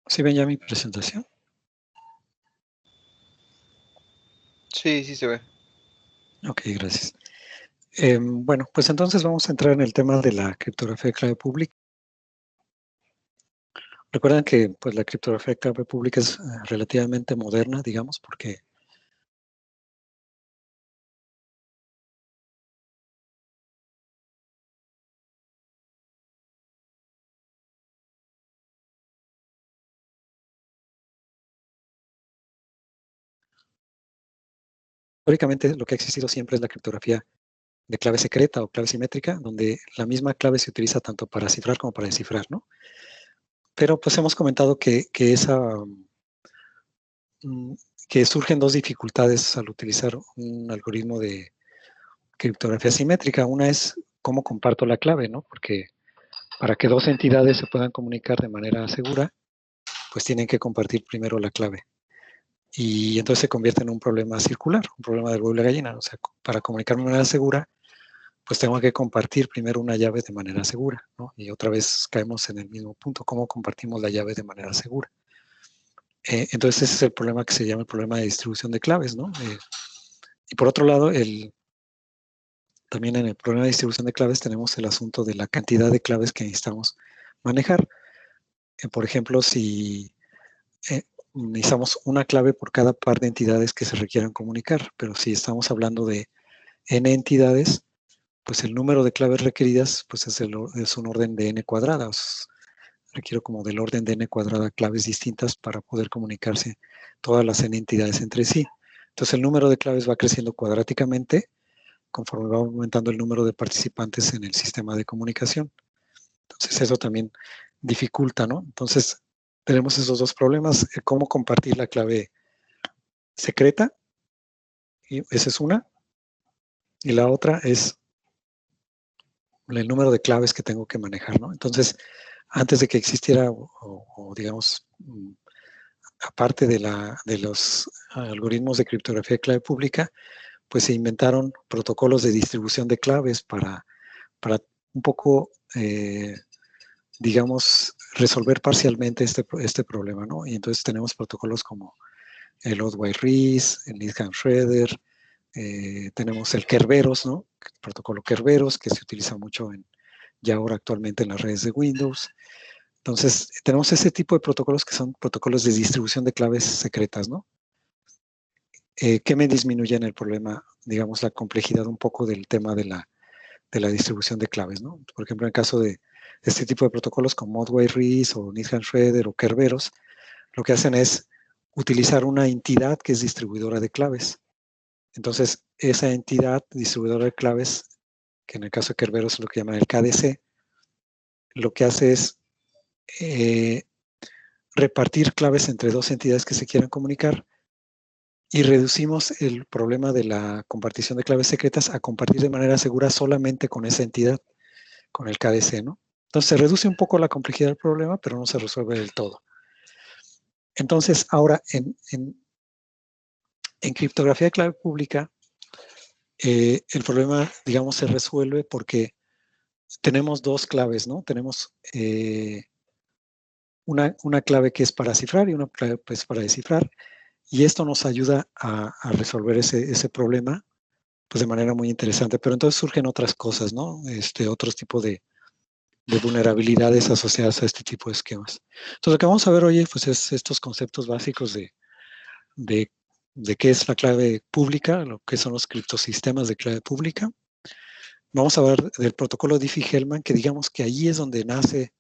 ¿Sí ven ya mi presentación? Sí, sí se ve. Ok, gracias. Bueno, pues entonces vamos a entrar en el tema de la criptografía de clave pública. Recuerden que pues, la criptografía de clave pública es relativamente moderna, digamos, porque históricamente lo que ha existido siempre es la criptografía de clave secreta o clave simétrica, donde la misma clave se utiliza tanto para cifrar como para descifrar, ¿no? Pero pues hemos comentado que surgen dos dificultades al utilizar un algoritmo de criptografía simétrica. Una es cómo comparto la clave, ¿no? Porque para que dos entidades se puedan comunicar de manera segura, pues tienen que compartir primero la clave. Y entonces se convierte en un problema circular, un problema del huevo y la gallina. O sea, para comunicarme de manera segura, pues tengo que compartir primero una llave de manera segura, ¿no? Y otra vez caemos en el mismo punto, ¿cómo compartimos la llave de manera segura? Entonces ese es el problema que se llama el problema de distribución de claves, ¿no? Y por otro lado, también en el problema de distribución de claves tenemos el asunto de la cantidad de claves que necesitamos manejar. Por ejemplo, si necesitamos una clave por cada par de entidades que se requieran comunicar, pero si estamos hablando de n entidades, pues el número de claves requeridas pues es un orden de n cuadrada. Requiero como del orden de n cuadrada claves distintas para poder comunicarse todas las n entidades entre sí. Entonces el número de claves va creciendo cuadráticamente conforme va aumentando el número de participantes en el sistema de comunicación. Entonces eso también dificulta, ¿no? Entonces tenemos esos dos problemas, cómo compartir la clave secreta, y esa es una, y la otra es el número de claves que tengo que manejar, ¿no? Entonces, antes de que existiera, o digamos, aparte de los algoritmos de criptografía de clave pública, pues se inventaron protocolos de distribución de claves para un poco, digamos, resolver parcialmente este problema, ¿no? Y entonces tenemos protocolos como el Odd-White-Rees, el Needham-Schroeder, tenemos el Kerberos, ¿no? El protocolo Kerberos, que se utiliza mucho ya ahora actualmente en las redes de Windows. Entonces, tenemos ese tipo de protocolos que son protocolos de distribución de claves secretas, ¿no? Que me disminuyen el problema, digamos, la complejidad un poco del tema de la distribución de claves, ¿no? Por ejemplo, en el caso de este tipo de protocolos como Odd-White-Rees o Needham-Schroeder o Kerberos, lo que hacen es utilizar una entidad que es distribuidora de claves. Entonces, esa entidad distribuidora de claves, que en el caso de Kerberos es lo que llaman el KDC, lo que hace es repartir claves entre dos entidades que se quieran comunicar y reducimos el problema de la compartición de claves secretas a compartir de manera segura solamente con esa entidad, con el KDC, ¿no? Entonces se reduce un poco la complejidad del problema, pero no se resuelve del todo. Entonces, ahora en criptografía de clave pública, el problema, digamos, se resuelve porque tenemos dos claves, ¿no? Tenemos una clave que es para cifrar y una clave pues, para descifrar, y esto nos ayuda a resolver ese problema pues de manera muy interesante, pero entonces surgen otras cosas, ¿no? Otros tipos de vulnerabilidades asociadas a este tipo de esquemas. Entonces, lo que vamos a ver hoy pues, es estos conceptos básicos de, de qué es la clave pública, lo que son los criptosistemas de clave pública. Vamos a ver del protocolo Diffie-Hellman, que digamos que allí es donde nace,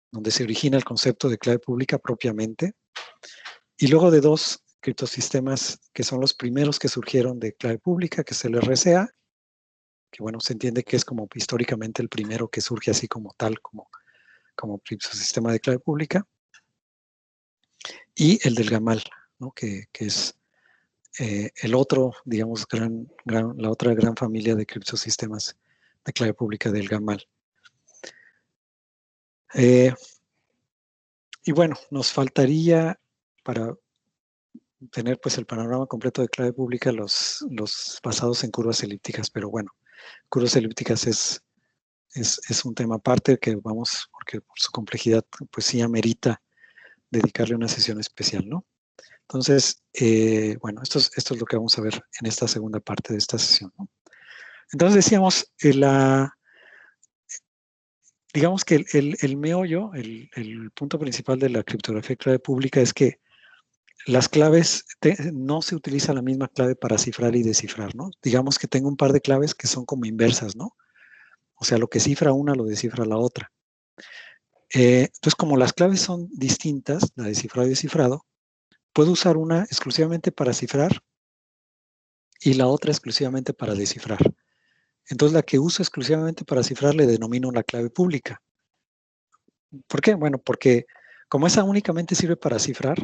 donde se origina el concepto de clave pública propiamente. Y luego de dos criptosistemas que son los primeros que surgieron de clave pública, que es el RCA, que bueno, se entiende que es como históricamente el primero que surge así como tal, como criptosistema de clave pública, y el del Gamal, ¿no? que es el otro, digamos, la otra gran familia de criptosistemas de clave pública del Gamal. Y bueno, nos faltaría para tener pues el panorama completo de clave pública los basados en curvas elípticas, pero bueno, curvas elípticas es un tema aparte que vamos, porque por su complejidad pues sí amerita dedicarle una sesión especial, ¿no? Entonces, bueno, esto es lo que vamos a ver en esta segunda parte de esta sesión, ¿no? Entonces decíamos, digamos que el meollo, el punto principal de la criptografía clave pública es que las claves, no se utiliza la misma clave para cifrar y descifrar, ¿no? Digamos que tengo un par de claves que son como inversas, ¿no? O sea, lo que cifra una lo descifra la otra. Entonces, como las claves son distintas, la de cifrado y descifrado, puedo usar una exclusivamente para cifrar y la otra exclusivamente para descifrar. Entonces, la que uso exclusivamente para cifrar le denomino la clave pública. ¿Por qué? Bueno, porque como esa únicamente sirve para cifrar,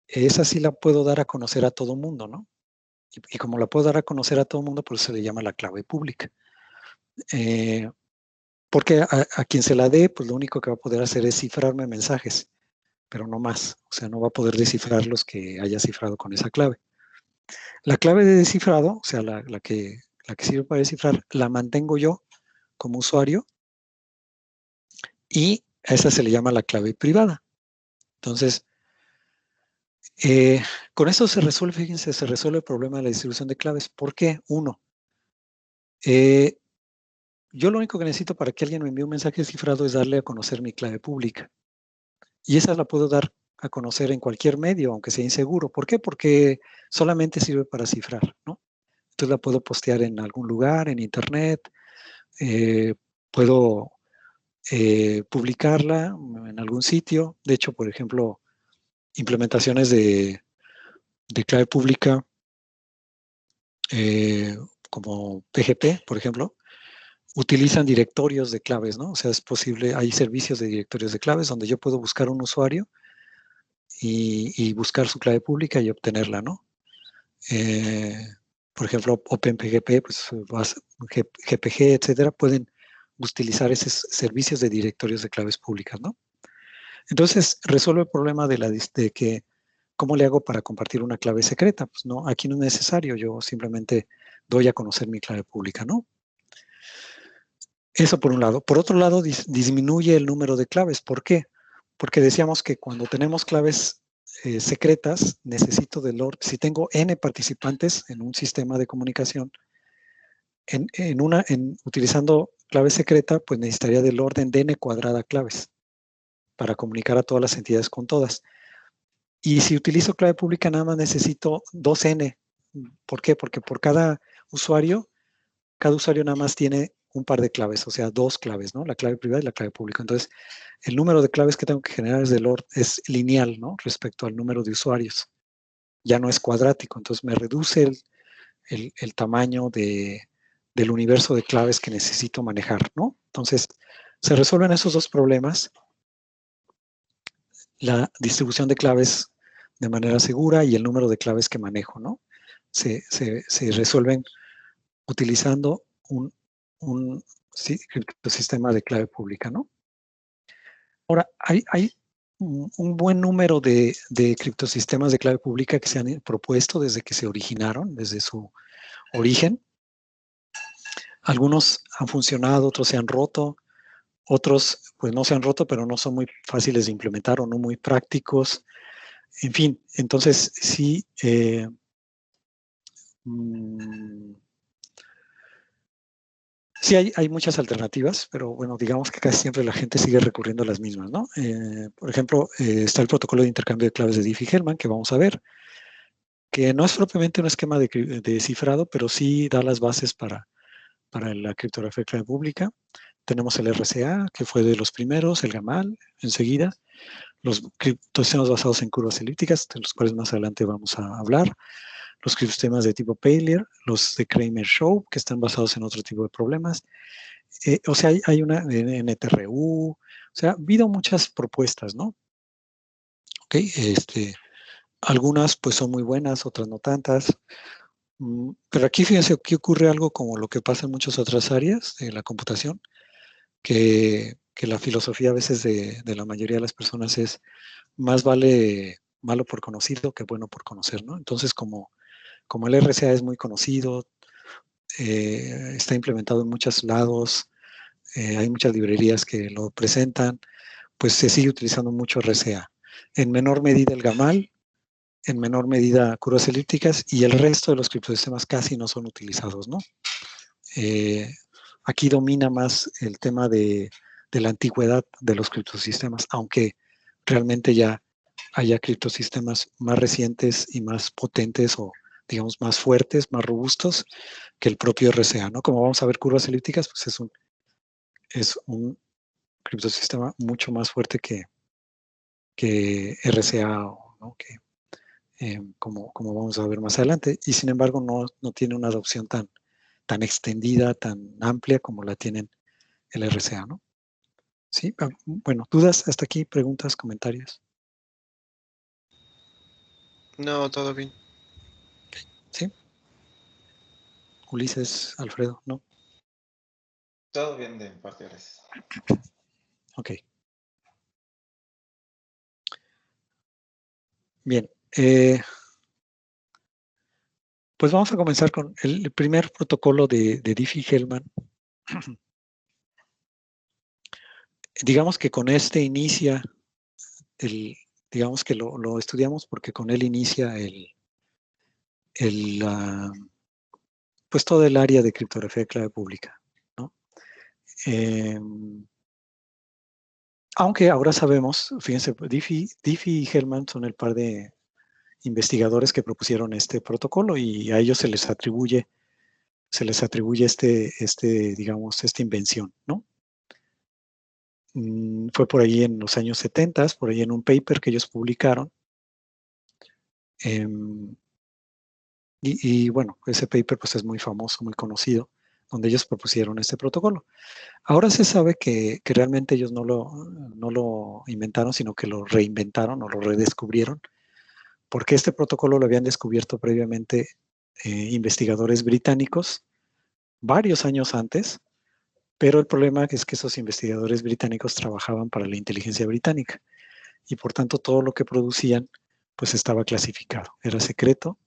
esa sí la puedo dar a conocer a todo mundo, ¿no? Y como la puedo dar a conocer a todo mundo, por eso se le llama la clave pública. Porque a quien se la dé, pues lo único que va a poder hacer es cifrarme mensajes, pero no más. O sea, no va a poder descifrar los que haya cifrado con esa clave. La clave de descifrado, o sea, la que sirve para descifrar, la mantengo yo como usuario y a esa se le llama la clave privada. Entonces, con esto se resuelve, fíjense, se resuelve el problema de la distribución de claves. ¿Por qué? Uno, yo lo único que necesito para que alguien me envíe un mensaje cifrado es darle a conocer mi clave pública. Y esa la puedo dar a conocer en cualquier medio, aunque sea inseguro. ¿Por qué? Porque solamente sirve para cifrar, ¿no? Entonces la puedo postear en algún lugar, en internet, puedo publicarla en algún sitio. De hecho, por ejemplo, implementaciones de clave pública como PGP, por ejemplo, utilizan directorios de claves, ¿no? O sea, es posible, hay servicios de directorios de claves donde yo puedo buscar un usuario y buscar su clave pública y obtenerla, ¿no? Por ejemplo, OpenPGP, pues, GPG, etcétera, pueden utilizar esos servicios de directorios de claves públicas, ¿no? Entonces, resuelve el problema de que, ¿cómo le hago para compartir una clave secreta? Pues no, aquí no es necesario, yo simplemente doy a conocer mi clave pública, ¿no? Eso por un lado. Por otro lado, disminuye el número de claves. ¿Por qué? Porque decíamos que cuando tenemos claves secretas, necesito del orden. Si tengo N participantes en un sistema de comunicación, utilizando clave secreta, pues necesitaría del orden de N cuadrada claves para comunicar a todas las entidades con todas. Y si utilizo clave pública, nada más necesito 2N. ¿Por qué? Porque por cada usuario nada más tiene un par de claves, o sea, dos claves, ¿no? La clave privada y la clave pública. Entonces, el número de claves que tengo que generar es lineal, ¿no? Respecto al número de usuarios. Ya no es cuadrático, entonces me reduce el tamaño del universo de claves que necesito manejar, ¿no? Entonces, se resuelven esos dos problemas. La distribución de claves de manera segura y el número de claves que manejo, ¿no? Se resuelven utilizando un sistema de clave pública, ¿no? Ahora, hay un buen número de criptosistemas de clave pública que se han propuesto desde que se originaron, desde su origen. Algunos han funcionado, otros se han roto, otros pues no se han roto, pero no son muy fáciles de implementar o no muy prácticos. En fin, entonces sí, sí hay muchas alternativas, pero bueno, digamos que casi siempre la gente sigue recurriendo a las mismas, ¿no? Por ejemplo, está el protocolo de intercambio de claves de Diffie-Hellman, que vamos a ver, que no es propiamente un esquema de cifrado, pero sí da las bases para la criptografía de clave pública. Tenemos el RCA, que fue de los primeros, el GAMAL, enseguida, los criptosistemas basados en curvas elípticas, de los cuales más adelante vamos a hablar, los criptosistemas de tipo Paylier, los de Kramer-Shoup, que están basados en otro tipo de problemas. O sea, hay una NTRU, o sea, ha habido muchas propuestas, ¿no? Ok, algunas pues son muy buenas, otras no tantas. Pero aquí fíjense que ocurre algo como lo que pasa en muchas otras áreas de la computación, que la filosofía a veces de la mayoría de las personas es más vale malo por conocido que bueno por conocer, ¿no? Entonces, como el RCA es muy conocido, está implementado en muchos lados, hay muchas librerías que lo presentan, pues se sigue utilizando mucho RCA. en menor medida el gamal, en menor medida curvas elípticas, y el resto de los criptosistemas casi no son utilizados, ¿no? Aquí domina más el tema de la antigüedad de los criptosistemas, aunque realmente ya haya criptosistemas más recientes y más potentes o, digamos, más fuertes, más robustos que el propio RCA, ¿no? Como vamos a ver curvas elípticas, pues es un criptosistema mucho más fuerte que RCA, ¿no? Como vamos a ver más adelante, y sin embargo no tiene una adopción tan extendida, tan amplia como la tienen el RCA, ¿no? Sí, bueno, ¿dudas hasta aquí? ¿Preguntas, comentarios? No, todo bien. ¿Sí? Ulises, Alfredo, ¿no? Todo bien de mi parte, gracias. Ok. Bien. Pues vamos a comenzar con el primer protocolo de Diffie-Hellman. Digamos que con este inicia digamos que lo estudiamos porque con él inicia pues todo el área de criptografía de clave pública, ¿no? Aunque ahora sabemos, fíjense, Diffie y Hellman son el par de investigadores que propusieron este protocolo y a ellos se les atribuye digamos, esta invención, ¿no? Fue por ahí en los años 70, por ahí en un paper que ellos publicaron. Y bueno, ese paper pues es muy famoso, muy conocido, donde ellos propusieron este protocolo. Ahora se sabe que realmente ellos no lo inventaron, sino que lo reinventaron o lo redescubrieron, porque este protocolo lo habían descubierto previamente investigadores británicos varios años antes, pero el problema es que esos investigadores británicos trabajaban para la inteligencia británica y por tanto todo lo que producían pues estaba clasificado, era secreto.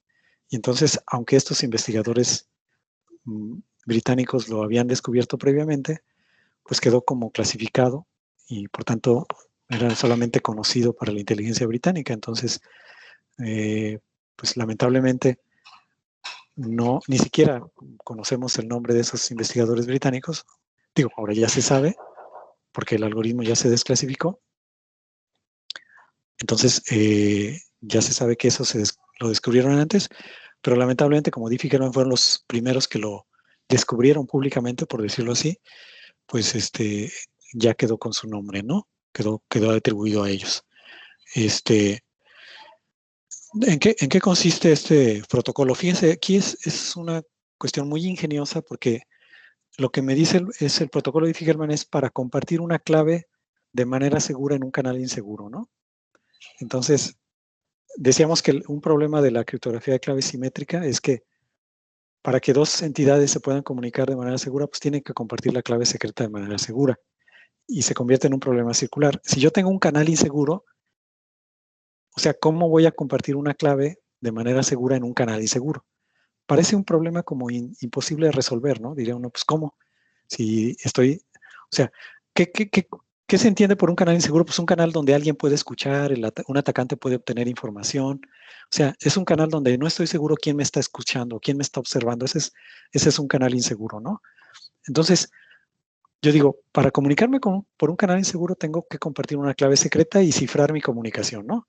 Y entonces, aunque estos investigadores británicos lo habían descubierto previamente, pues quedó como clasificado y por tanto era solamente conocido para la inteligencia británica. Entonces, pues lamentablemente ni siquiera conocemos el nombre de esos investigadores británicos. Digo, ahora ya se sabe porque el algoritmo ya se desclasificó. Entonces, ya se sabe que eso lo descubrieron antes, pero lamentablemente, como Diffie-Hellman fueron los primeros que lo descubrieron públicamente, por decirlo así, pues ya quedó con su nombre, ¿no? Quedó atribuido a ellos. ¿En qué consiste este protocolo? Fíjense, aquí es una cuestión muy ingeniosa porque lo que me dice el protocolo de Diffie-Hellman es para compartir una clave de manera segura en un canal inseguro, ¿no? Entonces, decíamos que un problema de la criptografía de clave simétrica es que para que dos entidades se puedan comunicar de manera segura, pues tienen que compartir la clave secreta de manera segura y se convierte en un problema circular. Si yo tengo un canal inseguro, o sea, ¿cómo voy a compartir una clave de manera segura en un canal inseguro? Parece un problema como imposible de resolver, ¿no? Diría uno, pues ¿cómo? Si estoy, o sea, ¿qué se entiende por un canal inseguro? Pues un canal donde alguien puede escuchar, un atacante puede obtener información. O sea, es un canal donde no estoy seguro quién me está escuchando, quién me está observando. Ese es un canal inseguro, ¿no? Entonces, yo digo, para comunicarme por un canal inseguro tengo que compartir una clave secreta y cifrar mi comunicación, ¿no?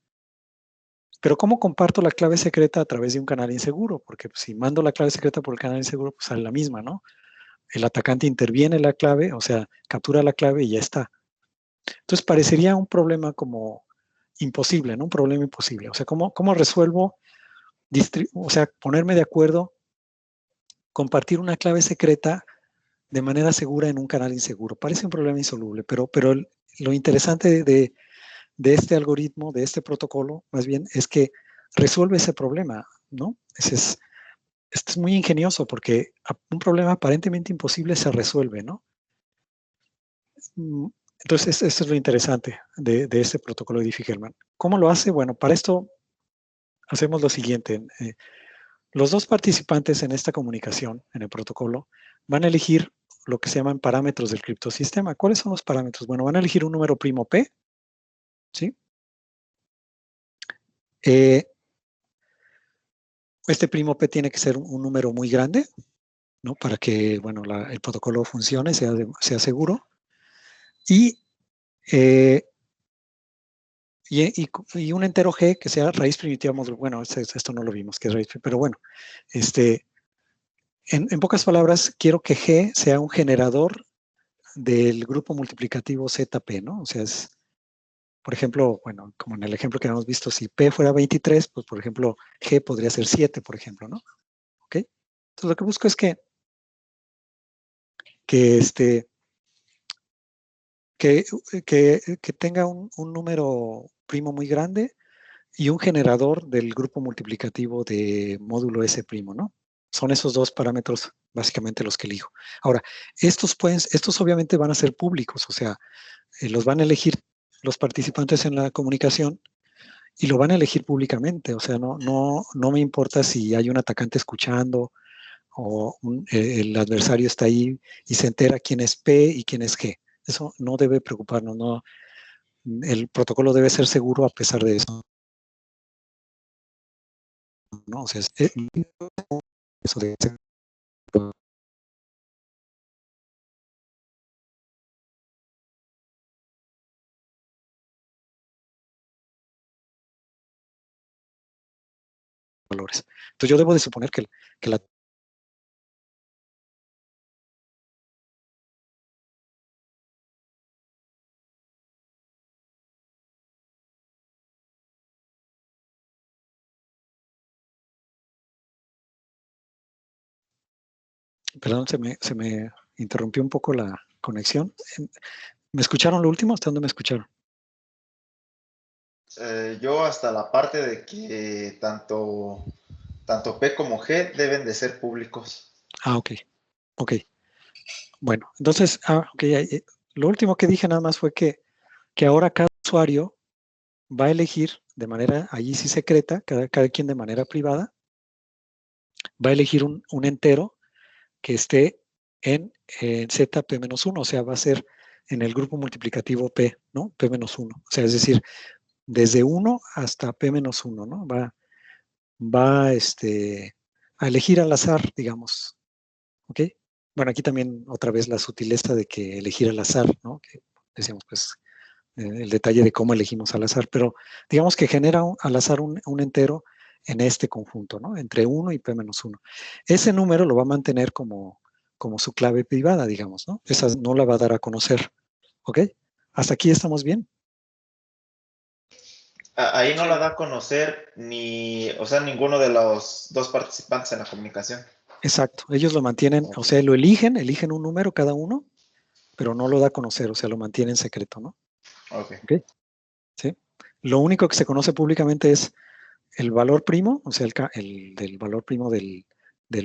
Pero ¿cómo comparto la clave secreta a través de un canal inseguro? Porque pues, si mando la clave secreta por el canal inseguro, pues sale la misma, ¿no? El atacante interviene en la clave, o sea, captura la clave y ya está. Entonces parecería un problema como imposible, ¿no? Un problema imposible. O sea, ¿cómo resuelvo, o sea, ponerme de acuerdo, compartir una clave secreta de manera segura en un canal inseguro? Parece un problema insoluble, pero lo interesante de este algoritmo, de este protocolo, más bien, es que resuelve ese problema, ¿no? Esto es muy ingenioso porque un problema aparentemente imposible se resuelve, ¿no? Entonces, esto es lo interesante de este protocolo de Diffie-Hellman. ¿Cómo lo hace? Bueno, para esto hacemos lo siguiente. Los dos participantes en esta comunicación, en el protocolo, van a elegir lo que se llaman parámetros del criptosistema. ¿Cuáles son los parámetros? Bueno, van a elegir un número primo P, ¿sí? Este primo P tiene que ser un número muy grande, ¿no? Para que, bueno, el protocolo funcione, sea seguro. Y, y un entero G que sea raíz primitiva módulo. Bueno, esto no lo vimos, que es raíz, pero bueno, en pocas palabras, quiero que G sea un generador del grupo multiplicativo ZP, ¿no? O sea, por ejemplo, bueno, como en el ejemplo que habíamos visto, si P fuera 23, pues por ejemplo, G podría ser 7, por ejemplo, ¿no? ¿Ok? Entonces lo que busco es que tenga un número primo muy grande y un generador del grupo multiplicativo de módulo S primo, ¿no? Son esos dos parámetros básicamente los que elijo. Ahora, estos obviamente van a ser públicos, o sea, los van a elegir los participantes en la comunicación y lo van a elegir públicamente, o sea, no me importa si hay un atacante escuchando o el adversario está ahí y se entera quién es P y quién es G. Eso no debe preocuparnos, no. El protocolo debe ser seguro a pesar de eso, ¿no? O sea, eso debe ser valores. Entonces yo debo de suponer que la perdón, se me interrumpió un poco la conexión. ¿Me escucharon lo último? ¿Hasta dónde me escucharon? Yo hasta la parte de que tanto P como G deben de ser públicos. Ah, ok. Ok. Bueno, entonces, okay, lo último que dije nada más fue que ahora cada usuario va a elegir de manera, allí sí secreta, cada quien de manera privada, va a elegir un entero que esté en ZP-1, o sea, va a ser en el grupo multiplicativo P, ¿no? P-1. O sea, es decir, desde 1 hasta P-1, ¿no? Va a elegir al azar, digamos, ¿ok? Bueno, aquí también otra vez la sutileza de que elegir al azar, ¿no? Que decíamos, pues, el detalle de cómo elegimos al azar, pero digamos que genera al azar un entero en este conjunto, ¿no? Entre 1 y P-1. Ese número lo va a mantener como su clave privada, digamos, ¿no? Esa no la va a dar a conocer, ¿ok? Hasta aquí estamos bien. Ahí no la da a conocer o sea, ninguno de los dos participantes en la comunicación. Exacto, ellos lo mantienen, o sea, lo eligen un número cada uno, pero no lo da a conocer, o sea, lo mantienen secreto, ¿no? Ok. ¿Ok? ¿Sí? Lo único que se conoce públicamente es el valor primo, o sea, el del valor primo del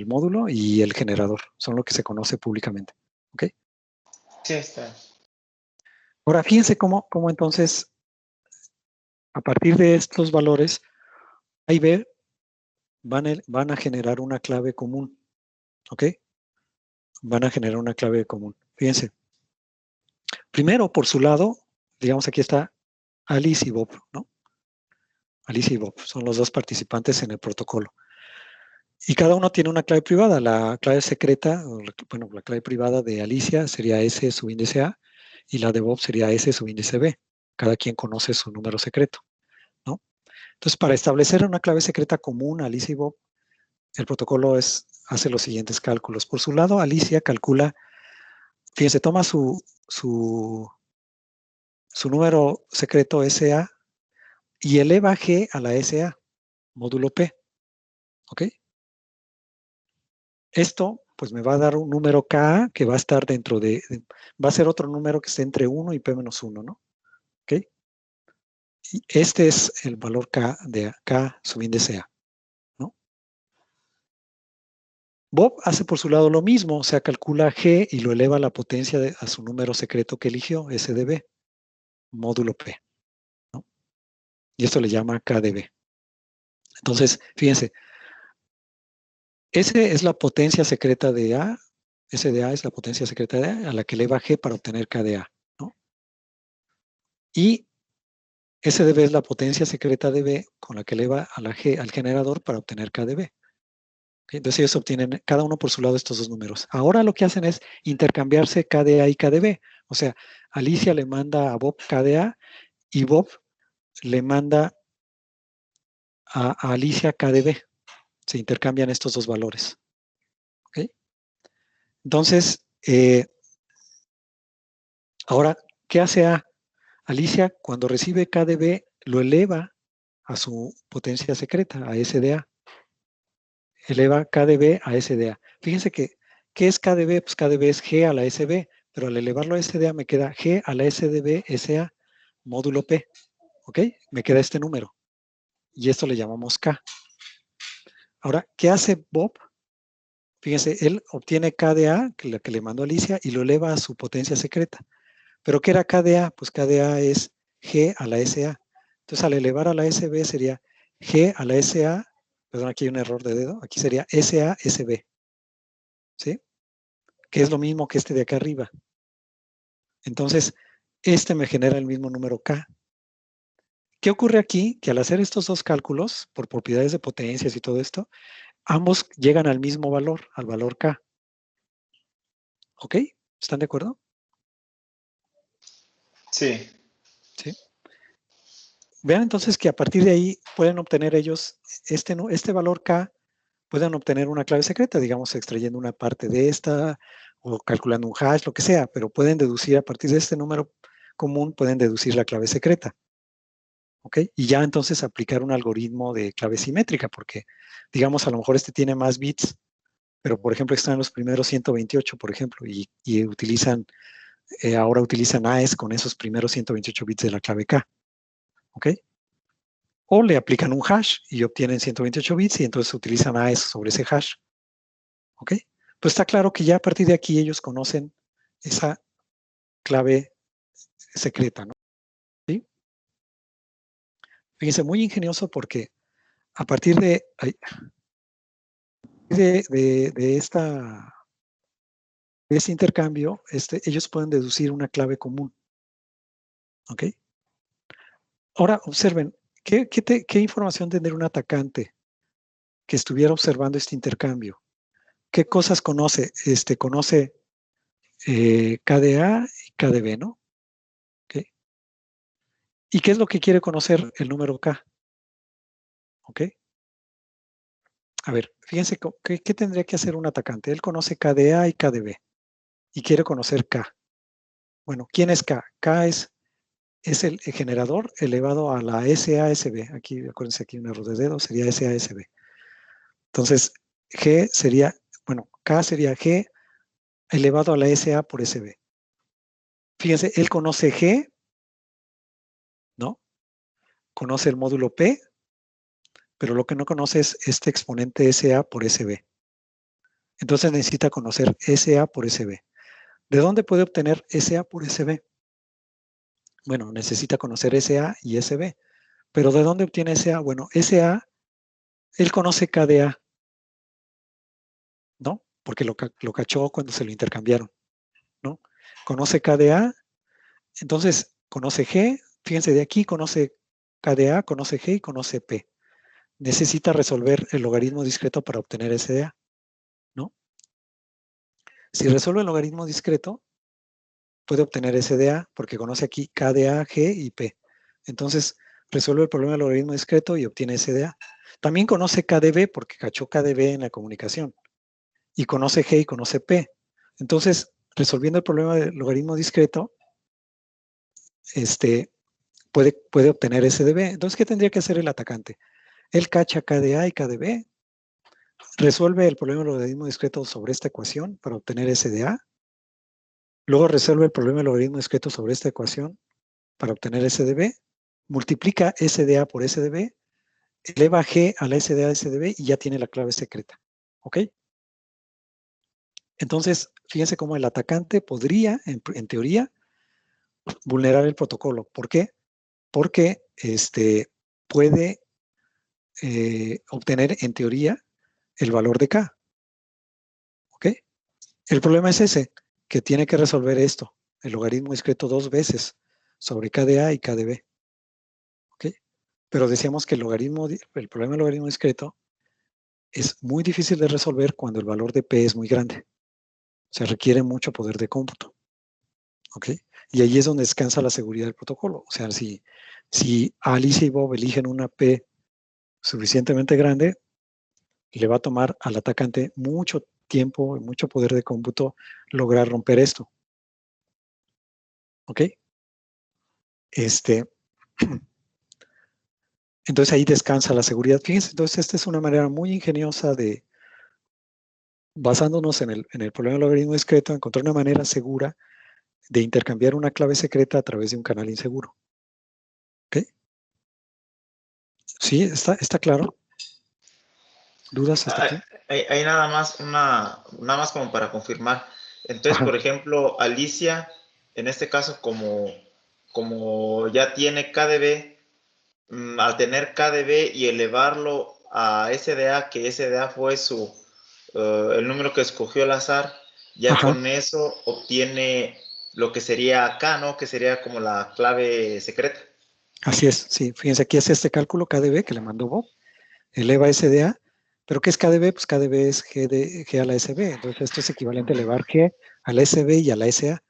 módulo y el generador. Son lo que se conoce públicamente. ¿Ok? Sí, está. Ahora, fíjense cómo entonces, a partir de estos valores, A y B van a generar una clave común. ¿Ok? Van a generar una clave común. Fíjense. Primero, por su lado, digamos aquí está Alice y Bob, ¿no? Alice y Bob son los dos participantes en el protocolo. Y cada uno tiene una clave privada. La clave secreta, bueno, la clave privada de Alicia sería S subíndice A y la de Bob sería S subíndice B. Cada quien conoce su número secreto, ¿no? Entonces, para establecer una clave secreta común a Alicia y Bob, el protocolo hace los siguientes cálculos. Por su lado, Alicia calcula, fíjense, toma su número secreto SA y eleva G a la SA, módulo P, ¿ok? Esto, pues me va a dar un número K que va a estar va a ser otro número que esté entre 1 y P-1, ¿no? ¿Ok? Y este es el valor K de K subíndice A, ¿no? Bob hace por su lado lo mismo, o sea, calcula G y lo eleva a la potencia a su número secreto que eligió, SDB, módulo P, ¿no? Y esto le llama KDB. Entonces, fíjense, S es la potencia secreta de A, SDA es la potencia secreta de A, a la que eleva G para obtener KDA, ¿no? Y SDB es la potencia secreta de B con la que eleva a la G al generador para obtener K de B. Entonces ellos obtienen cada uno por su lado estos dos números. Ahora lo que hacen es intercambiarse K de A y K de B. O sea, Alicia le manda a Bob K de A y Bob le manda a Alicia K de B. Se intercambian estos dos valores. ¿Okay? Entonces, ahora, ¿qué hace A? Alicia, cuando recibe K de B, lo eleva a su potencia secreta, a SDA. Eleva K de B a SDA. Fíjense que, ¿qué es K de B? Pues K de B es G a la SB, pero al elevarlo a SDA me queda G a la SDB SA módulo P. ¿Ok? Me queda este número. Y esto le llamamos K. Ahora, ¿qué hace Bob? Fíjense, él obtiene K de A, que la que le mandó Alicia, y lo eleva a su potencia secreta. ¿Pero qué era K de A? Pues K de A es G a la SA. Entonces, al elevar a la SB sería G a la SA, perdón, aquí hay un error de dedo, aquí sería SA SB. ¿Sí? Que es lo mismo que este de acá arriba. Entonces, este me genera el mismo número K. ¿Qué ocurre aquí? Que al hacer estos dos cálculos, por propiedades de potencias y todo esto, ambos llegan al mismo valor, al valor K. ¿Ok? ¿Están de acuerdo? Sí. Sí. Vean entonces que a partir de ahí pueden obtener ellos este valor K, pueden obtener una clave secreta, digamos, extrayendo una parte de esta o calculando un hash, lo que sea, pero pueden deducir a partir de este número común, pueden deducir la clave secreta. ¿Ok? Y ya entonces aplicar un algoritmo de clave simétrica, porque digamos, a lo mejor este tiene más bits, pero por ejemplo están en los primeros 128, por ejemplo, y utilizan, ahora utilizan AES con esos primeros 128 bits de la clave K. ¿Ok? O le aplican un hash y obtienen 128 bits y entonces utilizan AES sobre ese hash. ¿Ok? Pues está claro que ya a partir de aquí ellos conocen esa clave secreta, ¿no? ¿Sí? Fíjense, muy ingenioso porque a partir de este intercambio, ellos pueden deducir una clave común. ¿Ok? Ahora observen, ¿qué información tendría un atacante que estuviera observando este intercambio? ¿Qué cosas conoce? Conoce KDA y KDB, ¿no? ¿Ok? ¿Y qué es lo que quiere conocer el número K? ¿Ok? A ver, fíjense, ¿qué tendría que hacer un atacante? Él conoce KDA y KDB y quiere conocer K. Bueno, ¿quién es K? K es el generador elevado a la SASB. Aquí, acuérdense, aquí un error de dedo, sería SASB. Entonces, G sería, bueno, K sería G elevado a la SA por SB. Fíjense, él conoce G, ¿no? Conoce el módulo P, pero lo que no conoce es este exponente SA por SB. Entonces necesita conocer SA por SB. ¿De dónde puede obtener SA por SB? Bueno, necesita conocer SA y SB. ¿Pero de dónde obtiene SA? Bueno, SA, él conoce KDA, ¿no? Porque lo cachó cuando se lo intercambiaron, ¿no? Conoce KDA, entonces conoce G, fíjense de aquí, conoce KDA, conoce G y conoce P. Necesita resolver el logaritmo discreto para obtener SDA, ¿no? Si resuelve el logaritmo discreto, puede obtener SDA porque conoce aquí KDA, G y P. Entonces, resuelve el problema del logaritmo discreto y obtiene SDA. También conoce KDB porque cachó KDB en la comunicación. Y conoce G y conoce P. Entonces, resolviendo el problema del logaritmo discreto, puede obtener SDB. Entonces, ¿qué tendría que hacer el atacante? Él cacha KDA y KDB, resuelve el problema del logaritmo discreto sobre esta ecuación para obtener SDA, luego resuelve el problema del logaritmo discreto sobre esta ecuación para obtener SDB, multiplica SDA por SDB, eleva G a la SDA de SDB y ya tiene la clave secreta. ¿Ok? Entonces, fíjense cómo el atacante podría, en teoría, vulnerar el protocolo. ¿Por qué? Porque puede obtener, en teoría, el valor de K. ¿Ok? El problema es ese, que tiene que resolver esto, el logaritmo discreto 2 veces, sobre KDA y KDB. Pero decíamos que el problema del logaritmo discreto es muy difícil de resolver cuando el valor de P es muy grande. O sea, requiere mucho poder de cómputo. ¿Ok? Y ahí es donde descansa la seguridad del protocolo. O sea, si Alicia y Bob eligen una P suficientemente grande, le va a tomar al atacante mucho tiempo y mucho poder de cómputo lograr romper esto. ¿Ok? Entonces ahí descansa la seguridad. Fíjense, entonces esta es una manera muy ingeniosa de, basándonos en el problema del logaritmo discreto, encontrar una manera segura de intercambiar una clave secreta a través de un canal inseguro. ¿Ok? ¿Sí? ¿Está claro? ¿Dudas hasta aquí? Hay nada más como para confirmar. Entonces, Ajá. por ejemplo, Alicia, en este caso, como ya tiene KDB, al tener KDB y elevarlo a SDA, que SDA fue el número que escogió al azar, ya Ajá. con eso obtiene lo que sería acá, ¿no? Que sería como la clave secreta. Así es, sí. Fíjense, aquí hace este cálculo KDB que le mandó Bob, eleva SDA, pero ¿qué es KDB? Pues KDB es G a la SB, entonces esto es equivalente a elevar G a la SB y a la SA.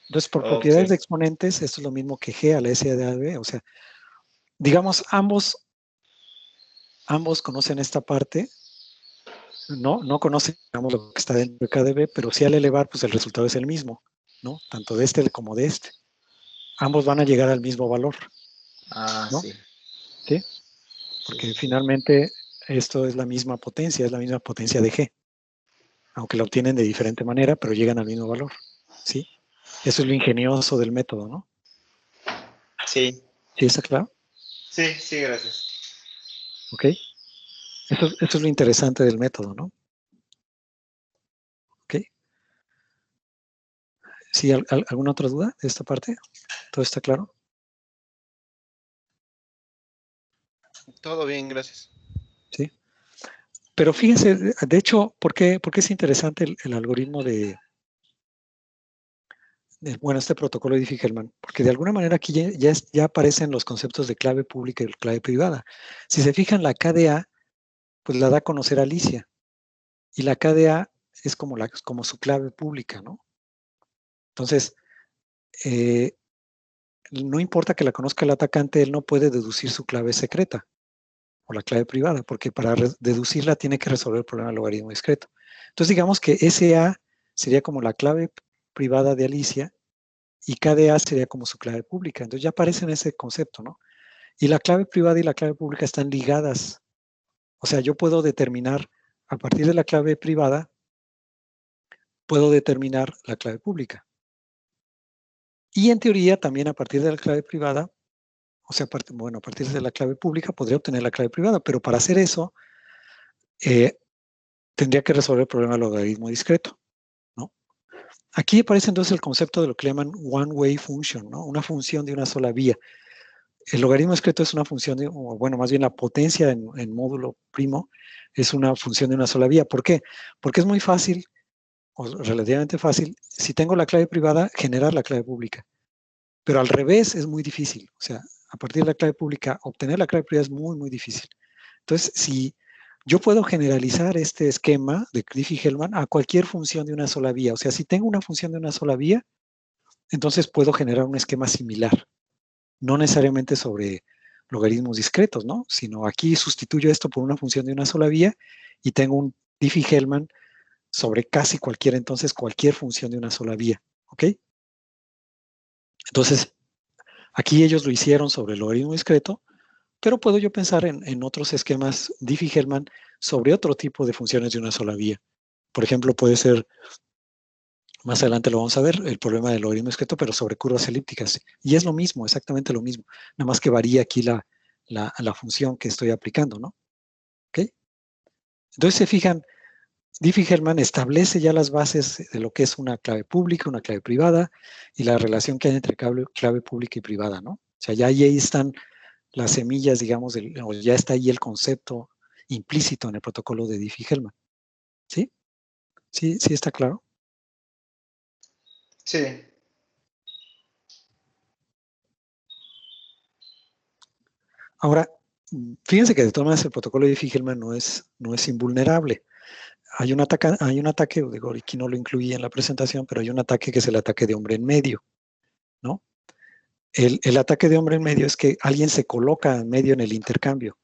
Entonces, por Ok. propiedades de exponentes, esto es lo mismo que G a la SDAB, o sea, digamos, ambos conocen esta parte, no conocen, digamos, lo que está dentro de KDB, pero sí al elevar, pues el resultado es el mismo, ¿no? Tanto de este como de este. Ambos van a llegar al mismo valor, Ah, ¿no? sí. ¿Sí? Sí, Porque sí, sí. finalmente esto es la misma potencia de G, aunque la obtienen de diferente manera, pero llegan al mismo valor, ¿sí? Eso es lo ingenioso del método, ¿no? Sí, ¿Sí está claro? sí, sí, gracias. ¿Ok? Eso es lo interesante del método, ¿no? ¿Ok? ¿Sí? ¿Alguna otra duda de esta parte? ¿Todo está claro? Todo bien, gracias. Sí. Pero fíjense, de hecho, ¿por qué es interesante el algoritmo bueno, este protocolo de Diffie-Hellman? Porque de alguna manera aquí ya aparecen los conceptos de clave pública y clave privada. Si se fijan, la KDA, pues la da a conocer Alicia. Y la KDA es como su clave pública, ¿no? Entonces, eh, no importa que la conozca el atacante, él no puede deducir su clave secreta o la clave privada, porque para deducirla tiene que resolver el problema del logaritmo discreto. Entonces, digamos que SA sería como la clave privada de Alicia y KDA sería como su clave pública. Entonces ya aparece en ese concepto, ¿no? Y la clave privada y la clave pública están ligadas. O sea, yo puedo determinar, a partir de la clave privada, puedo determinar la clave pública. Y en teoría, también a partir de la clave privada, o sea, a partir de la clave pública podría obtener la clave privada, pero para hacer eso, eh, tendría que resolver el problema del logaritmo discreto, ¿no? Aquí aparece entonces el concepto de lo que llaman one-way function, ¿no? Una función de una sola vía. El logaritmo discreto es una función, o bueno, más bien la potencia en módulo primo es una función de una sola vía. ¿Por qué? Porque es muy fácil, o relativamente fácil, si tengo la clave privada, generar la clave pública. Pero al revés es muy difícil. O sea, a partir de la clave pública, obtener la clave privada es muy, muy difícil. Entonces, si yo puedo generalizar este esquema de Diffie-Hellman a cualquier función de una sola vía, o sea, si tengo una función de una sola vía, entonces puedo generar un esquema similar, no necesariamente sobre logaritmos discretos, ¿no? Sino aquí sustituyo esto por una función de una sola vía y tengo un Diffie-Hellman sobre casi cualquier función de una sola vía, ¿ok? Entonces, aquí ellos lo hicieron sobre el logaritmo discreto, pero puedo yo pensar en otros esquemas Diffie-Hellman sobre otro tipo de funciones de una sola vía. Por ejemplo, puede ser, más adelante lo vamos a ver, el problema del logaritmo discreto, pero sobre curvas elípticas. Y es lo mismo, exactamente lo mismo. Nada más que varía aquí la función que estoy aplicando, ¿no? ¿Ok? Entonces se fijan, Diffie-Hellman establece ya las bases de lo que es una clave pública, una clave privada y la relación que hay entre clave pública y privada, ¿no? O sea, ya ahí están las semillas, digamos, o ya está ahí el concepto implícito en el protocolo de Diffie-Hellman. ¿Sí? ¿Sí está claro? Sí. Ahora, fíjense que de todas maneras el protocolo de Diffie-Hellman no es invulnerable. Hay un ataque, digo, aquí no lo incluí en la presentación, pero hay un ataque que es el ataque de hombre en medio, ¿no? El ataque de hombre en medio es que alguien se coloca en medio en el intercambio.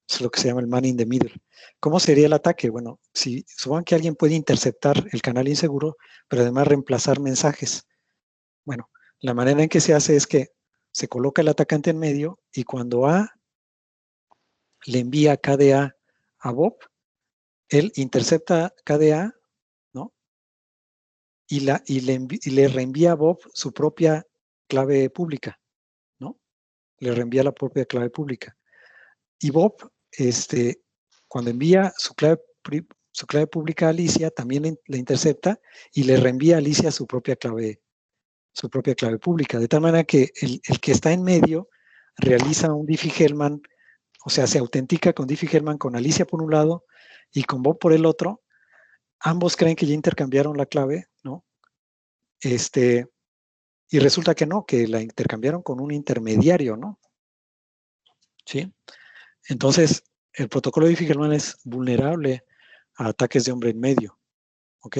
Es lo que se llama el man in the middle. ¿Cómo sería el ataque? Bueno, si supongan que alguien puede interceptar el canal inseguro, pero además reemplazar mensajes. Bueno, la manera en que se hace es que se coloca el atacante en medio y cuando A le envía KDA a Bob, él intercepta KDA, ¿no? Y le reenvía a Bob su propia clave pública, ¿no? Le reenvía la propia clave pública. Y Bob, cuando envía su clave pública a Alicia, también le intercepta y le reenvía a Alicia su propia clave pública. De tal manera que el que está en medio realiza un Diffie-Hellman, o sea, se autentica con Diffie-Hellman con Alicia por un lado y con Bob por el otro. Ambos creen que ya intercambiaron la clave, ¿no? Y resulta que no, que la intercambiaron con un intermediario, ¿no? ¿Sí? Entonces, el protocolo de Diffie-Hellman es vulnerable a ataques de hombre en medio, ¿ok?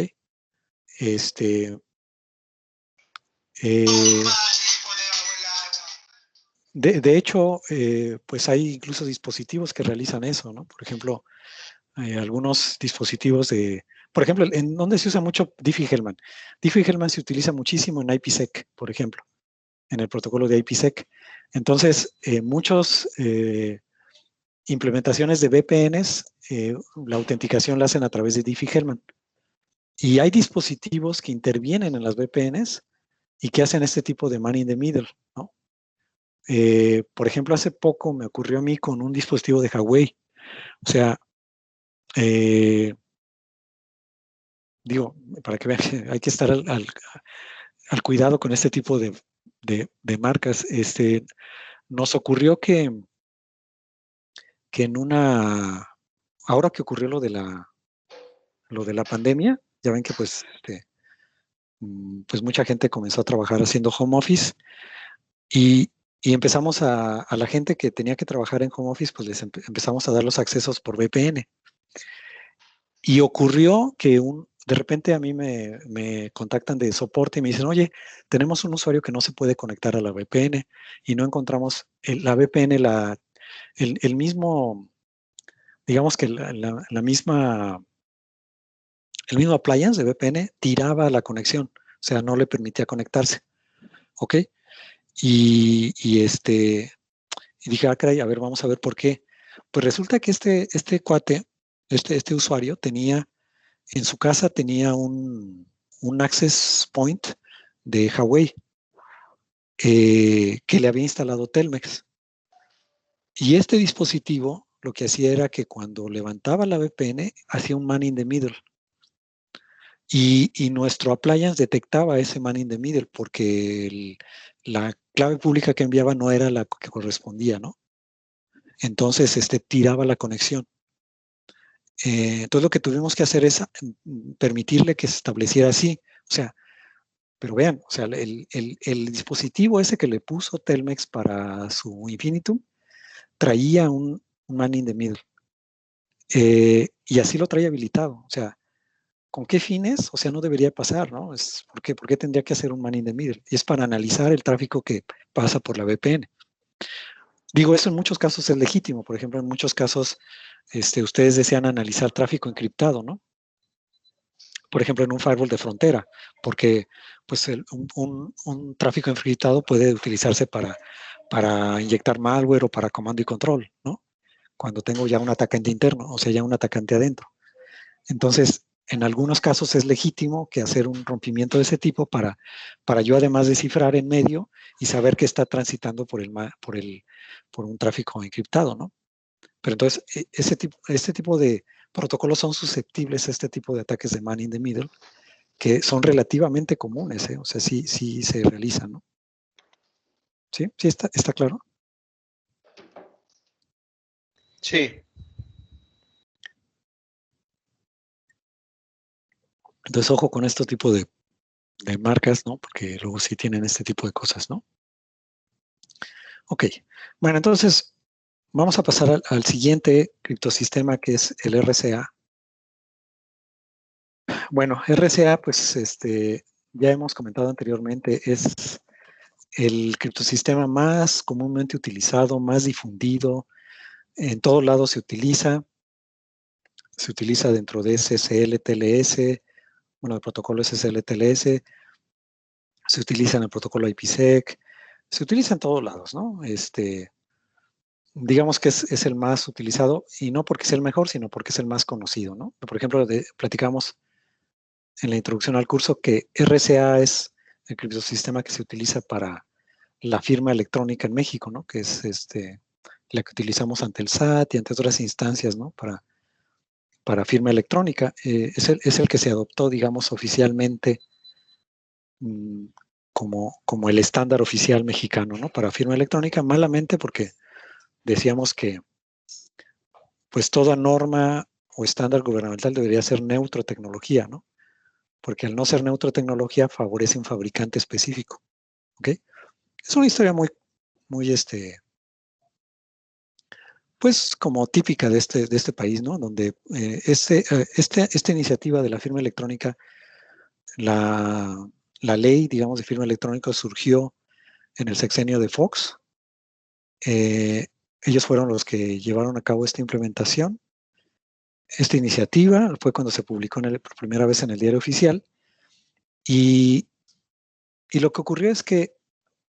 De hecho, pues hay incluso dispositivos que realizan eso, ¿no? Por ejemplo, algunos dispositivos por ejemplo, ¿en dónde se usa mucho Diffie-Hellman? Diffie-Hellman se utiliza muchísimo en IPsec, por ejemplo, en el protocolo de IPsec. Entonces, muchos implementaciones de VPNs, la autenticación la hacen a través de Diffie-Hellman. Y hay dispositivos que intervienen en las VPNs y que hacen este tipo de man in the middle, ¿no? Por ejemplo, hace poco me ocurrió a mí con un dispositivo de Huawei. O sea, digo, para que vean que hay que estar al cuidado con este tipo de marcas. Nos ocurrió que ahora que ocurrió lo de la pandemia, ya ven que pues mucha gente comenzó a trabajar haciendo home office y empezamos a la gente que tenía que trabajar en home office, pues les empezamos a dar los accesos por VPN. Y ocurrió que de repente a mí me contactan de soporte y me dicen, oye, tenemos un usuario que no se puede conectar a la VPN y no encontramos la VPN, el mismo, digamos que el mismo appliance de VPN tiraba la conexión, o sea, no le permitía conectarse, ¿ok? Y dije, caray, a ver, vamos a ver por qué. Pues resulta que este cuate, este usuario en su casa tenía un access point de Huawei que le había instalado Telmex. Y este dispositivo lo que hacía era que cuando levantaba la VPN, hacía un man in the middle. Y nuestro appliance detectaba ese man in the middle porque la clave pública que enviaba no era la que correspondía, ¿no? Entonces, tiraba la conexión. Entonces, lo que tuvimos que hacer es permitirle que se estableciera así. O sea, pero vean, o sea, el dispositivo ese que le puso Telmex para su Infinitum traía un man in the middle. Y así lo traía habilitado. O sea, ¿con qué fines? O sea, no debería pasar, ¿no? ¿Por qué tendría que hacer un man in the middle? Y es para analizar el tráfico que pasa por la VPN. Digo, eso en muchos casos es legítimo. Por ejemplo, en muchos casos ustedes desean analizar tráfico encriptado, ¿no? Por ejemplo, en un firewall de frontera, porque pues un tráfico encriptado puede utilizarse para inyectar malware o para comando y control, ¿no? Cuando tengo ya un atacante interno, o sea, ya un atacante adentro. Entonces, en algunos casos es legítimo que hacer un rompimiento de ese tipo para yo además descifrar en medio y saber que está transitando por un tráfico encriptado, ¿no? Pero entonces, este tipo de protocolos son susceptibles a este tipo de ataques de man in the middle, que son relativamente comunes, ¿eh? O sea, sí se realizan, ¿no? ¿Sí? ¿Sí está claro? Sí. Entonces, ojo con este tipo de marcas, ¿no? Porque luego sí tienen este tipo de cosas, ¿no? Ok. Bueno, entonces, vamos a pasar al siguiente criptosistema, que es el RCA. Bueno, RCA, pues ya hemos comentado anteriormente, es el criptosistema más comúnmente utilizado, más difundido. En todos lados se utiliza dentro de SSL-TLS, bueno, el protocolo SSL-TLS, se utiliza en el protocolo IPsec, se utiliza en todos lados, ¿no? Digamos que es el más utilizado, y no porque sea el mejor, sino porque es el más conocido, ¿no? Por ejemplo, platicamos en la introducción al curso que RCA es el criptosistema que se utiliza para la firma electrónica en México, ¿no? Que es la que utilizamos ante el SAT y ante otras instancias, ¿no? Para firma electrónica. Es el que se adoptó, digamos, oficialmente como el estándar oficial mexicano, ¿no? Para firma electrónica, malamente porque decíamos que pues toda norma o estándar gubernamental debería ser neutro tecnología, ¿no? Porque al no ser neutro tecnología favorece un fabricante específico, ¿ok? Es una historia muy, muy, pues como típica de este país, ¿no? Donde esta iniciativa de la firma electrónica, la ley, digamos, de firma electrónica surgió en el sexenio de Fox. Ellos fueron los que llevaron a cabo esta implementación. Esta iniciativa fue cuando se publicó por primera vez en el Diario Oficial. Y lo que ocurrió es que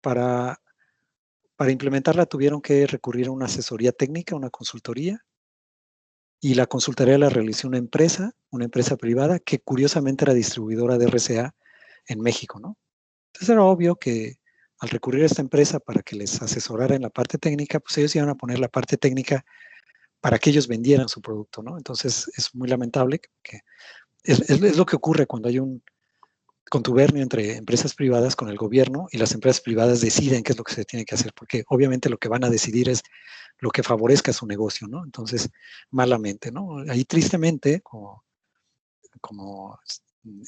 para implementarla tuvieron que recurrir a una asesoría técnica, una consultoría, y la consultoría la realizó una empresa privada que curiosamente era distribuidora de RCA en México, ¿no? Entonces era obvio que al recurrir a esta empresa para que les asesorara en la parte técnica, pues ellos iban a poner la parte técnica para que ellos vendieran su producto, ¿no? Entonces es muy lamentable que es lo que ocurre cuando hay un contubernio entre empresas privadas con el gobierno y las empresas privadas deciden qué es lo que se tiene que hacer, porque obviamente lo que van a decidir es lo que favorezca su negocio, ¿no? Entonces, malamente, ¿no? Ahí tristemente, como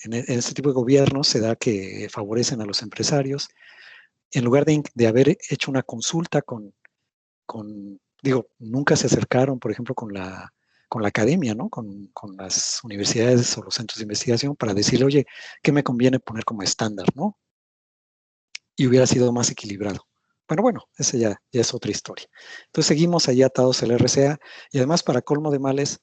en este tipo de gobiernos se da que favorecen a los empresarios, en lugar de haber hecho una consulta digo, nunca se acercaron, por ejemplo, con la academia, ¿no? Con las universidades o los centros de investigación para decirle, oye, ¿qué me conviene poner como estándar, ¿no? Y hubiera sido más equilibrado. Bueno, esa ya es otra historia. Entonces seguimos ahí atados al RCA y además para colmo de males,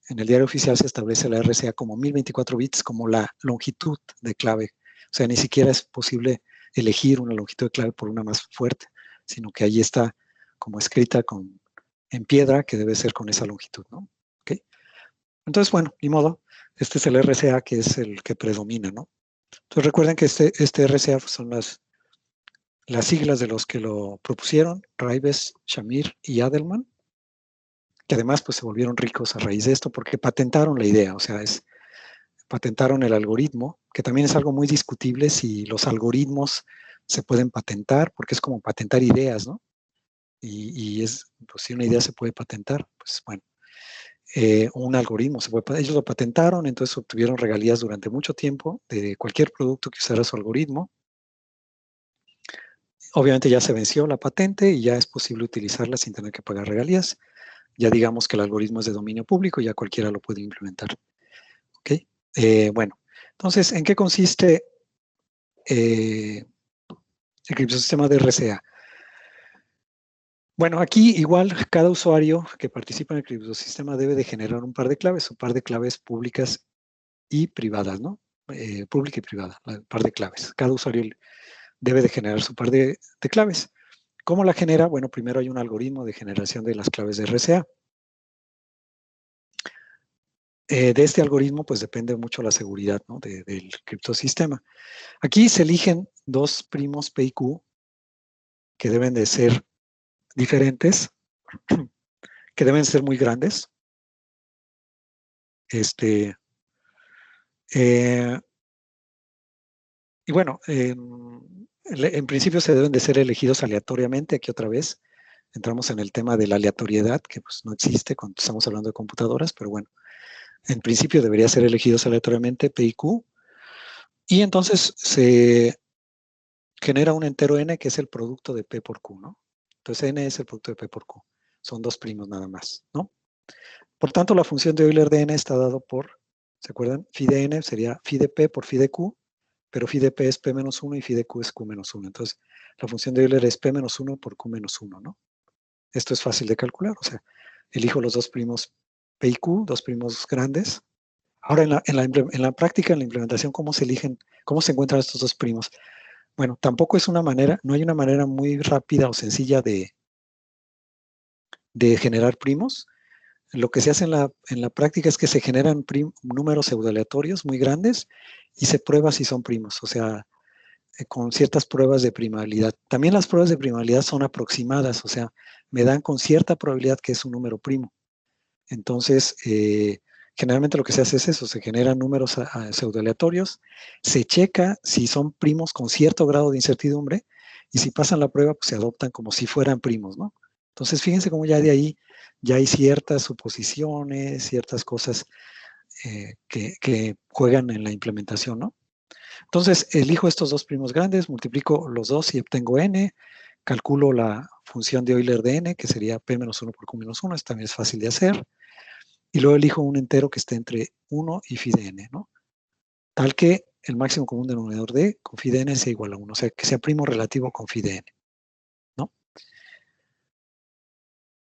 en el Diario Oficial se establece la RCA como 1024 bits como la longitud de clave. O sea, ni siquiera es posible elegir una longitud de clave por una más fuerte, sino que ahí está como escrita en piedra que debe ser con esa longitud, ¿no? ¿Okay? Entonces, bueno, ni modo. Este es el RCA que es el que predomina, ¿no? Entonces recuerden que este RCA son las siglas de los que lo propusieron, Ribes, Shamir y Adelman, que además pues se volvieron ricos a raíz de esto porque patentaron la idea, o sea, patentaron el algoritmo, que también es algo muy discutible si los algoritmos se pueden patentar, porque es como patentar ideas, ¿no? Y pues si una idea se puede patentar, pues bueno, un algoritmo se puede, ellos lo patentaron, entonces obtuvieron regalías durante mucho tiempo de cualquier producto que usara su algoritmo. Obviamente ya se venció la patente y ya es posible utilizarla sin tener que pagar regalías. Ya digamos que el algoritmo es de dominio público, ya cualquiera lo puede implementar. ¿Ok? Bueno, entonces, ¿en qué consiste el criptosistema de RCA? Bueno, aquí igual cada usuario que participa en el criptosistema debe de generar un par de claves públicas y privadas, ¿no? Pública y privada, un par de claves. Cada usuario debe de generar su par de claves. ¿Cómo la genera? Bueno, primero hay un algoritmo de generación de las claves de RCA. De este algoritmo, pues depende mucho la seguridad, ¿no? del criptosistema. Aquí se eligen dos primos P y Q que deben de ser diferentes, que deben ser muy grandes. Y bueno, en principio se deben de ser elegidos aleatoriamente. Aquí otra vez entramos en el tema de la aleatoriedad, que pues no existe cuando estamos hablando de computadoras, pero bueno, en principio debería ser elegidos aleatoriamente P y Q. Y entonces se genera un entero n que es el producto de P por Q, ¿no? Entonces n es el producto de P por Q. O son dos primos nada más, ¿no? Por tanto, la función de Euler de n está dado por, ¿se acuerdan? Phi de n sería phi de p por phi de q, pero phi de p es p menos 1 y phi de q es q menos 1. Entonces, la función de Euler es p menos 1 por q menos 1, ¿no? Esto es fácil de calcular, o sea, elijo los dos primos p y q, dos primos grandes. Ahora, en la práctica, en la implementación, ¿cómo se eligen, cómo se encuentran estos dos primos? Bueno, tampoco es una manera, no hay una manera muy rápida o sencilla de generar primos. Lo que se hace en la práctica es que se generan números pseudoaleatorios muy grandes y se prueba si son primos, o sea, con ciertas pruebas de primabilidad. También las pruebas de primabilidad son aproximadas, o sea, me dan con cierta probabilidad que es un número primo. Entonces, generalmente lo que se hace es eso, se generan números pseudoaleatorios, se checa si son primos con cierto grado de incertidumbre y si pasan la prueba, pues se adoptan como si fueran primos, ¿no? Entonces, fíjense cómo ya de ahí ya hay ciertas suposiciones, ciertas cosas que juegan en la implementación, ¿no? Entonces, elijo estos dos primos grandes, multiplico los dos y obtengo n, calculo la función de Euler de n, que sería p menos 1 por q menos 1, esto también es fácil de hacer, y luego elijo un entero que esté entre 1 y phi de n, ¿no? Tal que el máximo común denominador de con phi de n sea igual a 1, o sea, que sea primo relativo con phi de n, ¿no?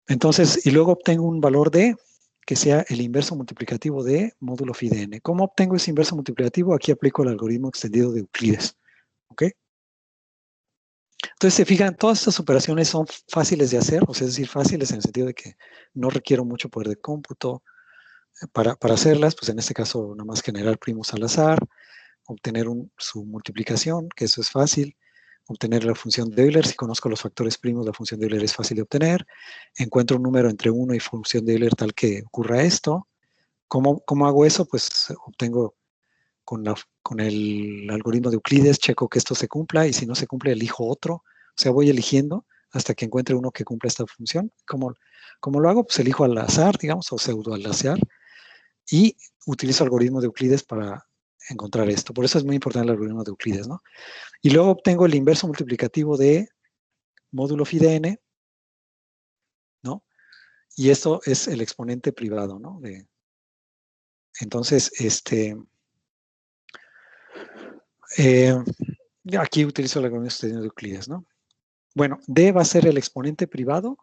Entonces, y luego obtengo un valor de que sea el inverso multiplicativo de módulo phi de n. ¿Cómo obtengo ese inverso multiplicativo? Aquí aplico el algoritmo extendido de Euclides, ¿ok? Entonces, se fijan, todas estas operaciones son fáciles de hacer, o sea, es decir, fáciles en el sentido de que no requiero mucho poder de cómputo para hacerlas, pues en este caso nada más generar primos al azar, obtener su multiplicación, que eso es fácil, obtener la función de Euler, si conozco los factores primos, la función de Euler es fácil de obtener, encuentro un número entre 1 y función de Euler tal que ocurra esto. ¿Cómo hago eso? Pues obtengo con el algoritmo de Euclides, checo que esto se cumpla y si no se cumple, elijo otro. O sea, voy eligiendo hasta que encuentre uno que cumpla esta función. ¿Cómo lo hago? Pues elijo al azar, digamos, o pseudo al azar y utilizo algoritmo de Euclides para encontrar esto. Por eso es muy importante el algoritmo de Euclides, ¿no? Y luego obtengo el inverso multiplicativo de módulo phi de n, ¿no? Y esto es el exponente privado, ¿no? Entonces, aquí utilizo el algoritmo de Euclides, ¿no? Bueno, D va a ser el exponente privado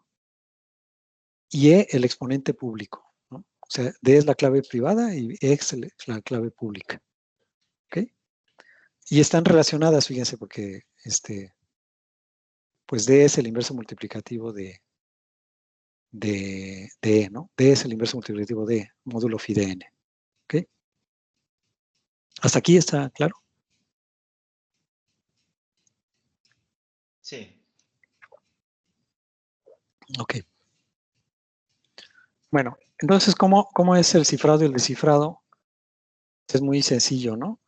y E el exponente público, ¿no? O sea, D es la clave privada y E es la clave pública. ¿Ok? Y están relacionadas, fíjense, porque pues D es el inverso multiplicativo de E, ¿no? D es el inverso multiplicativo de módulo phi de n. ¿Ok? ¿Hasta aquí está claro? Sí. Ok. Bueno, entonces, ¿cómo es el cifrado y el descifrado? Es muy sencillo, ¿no?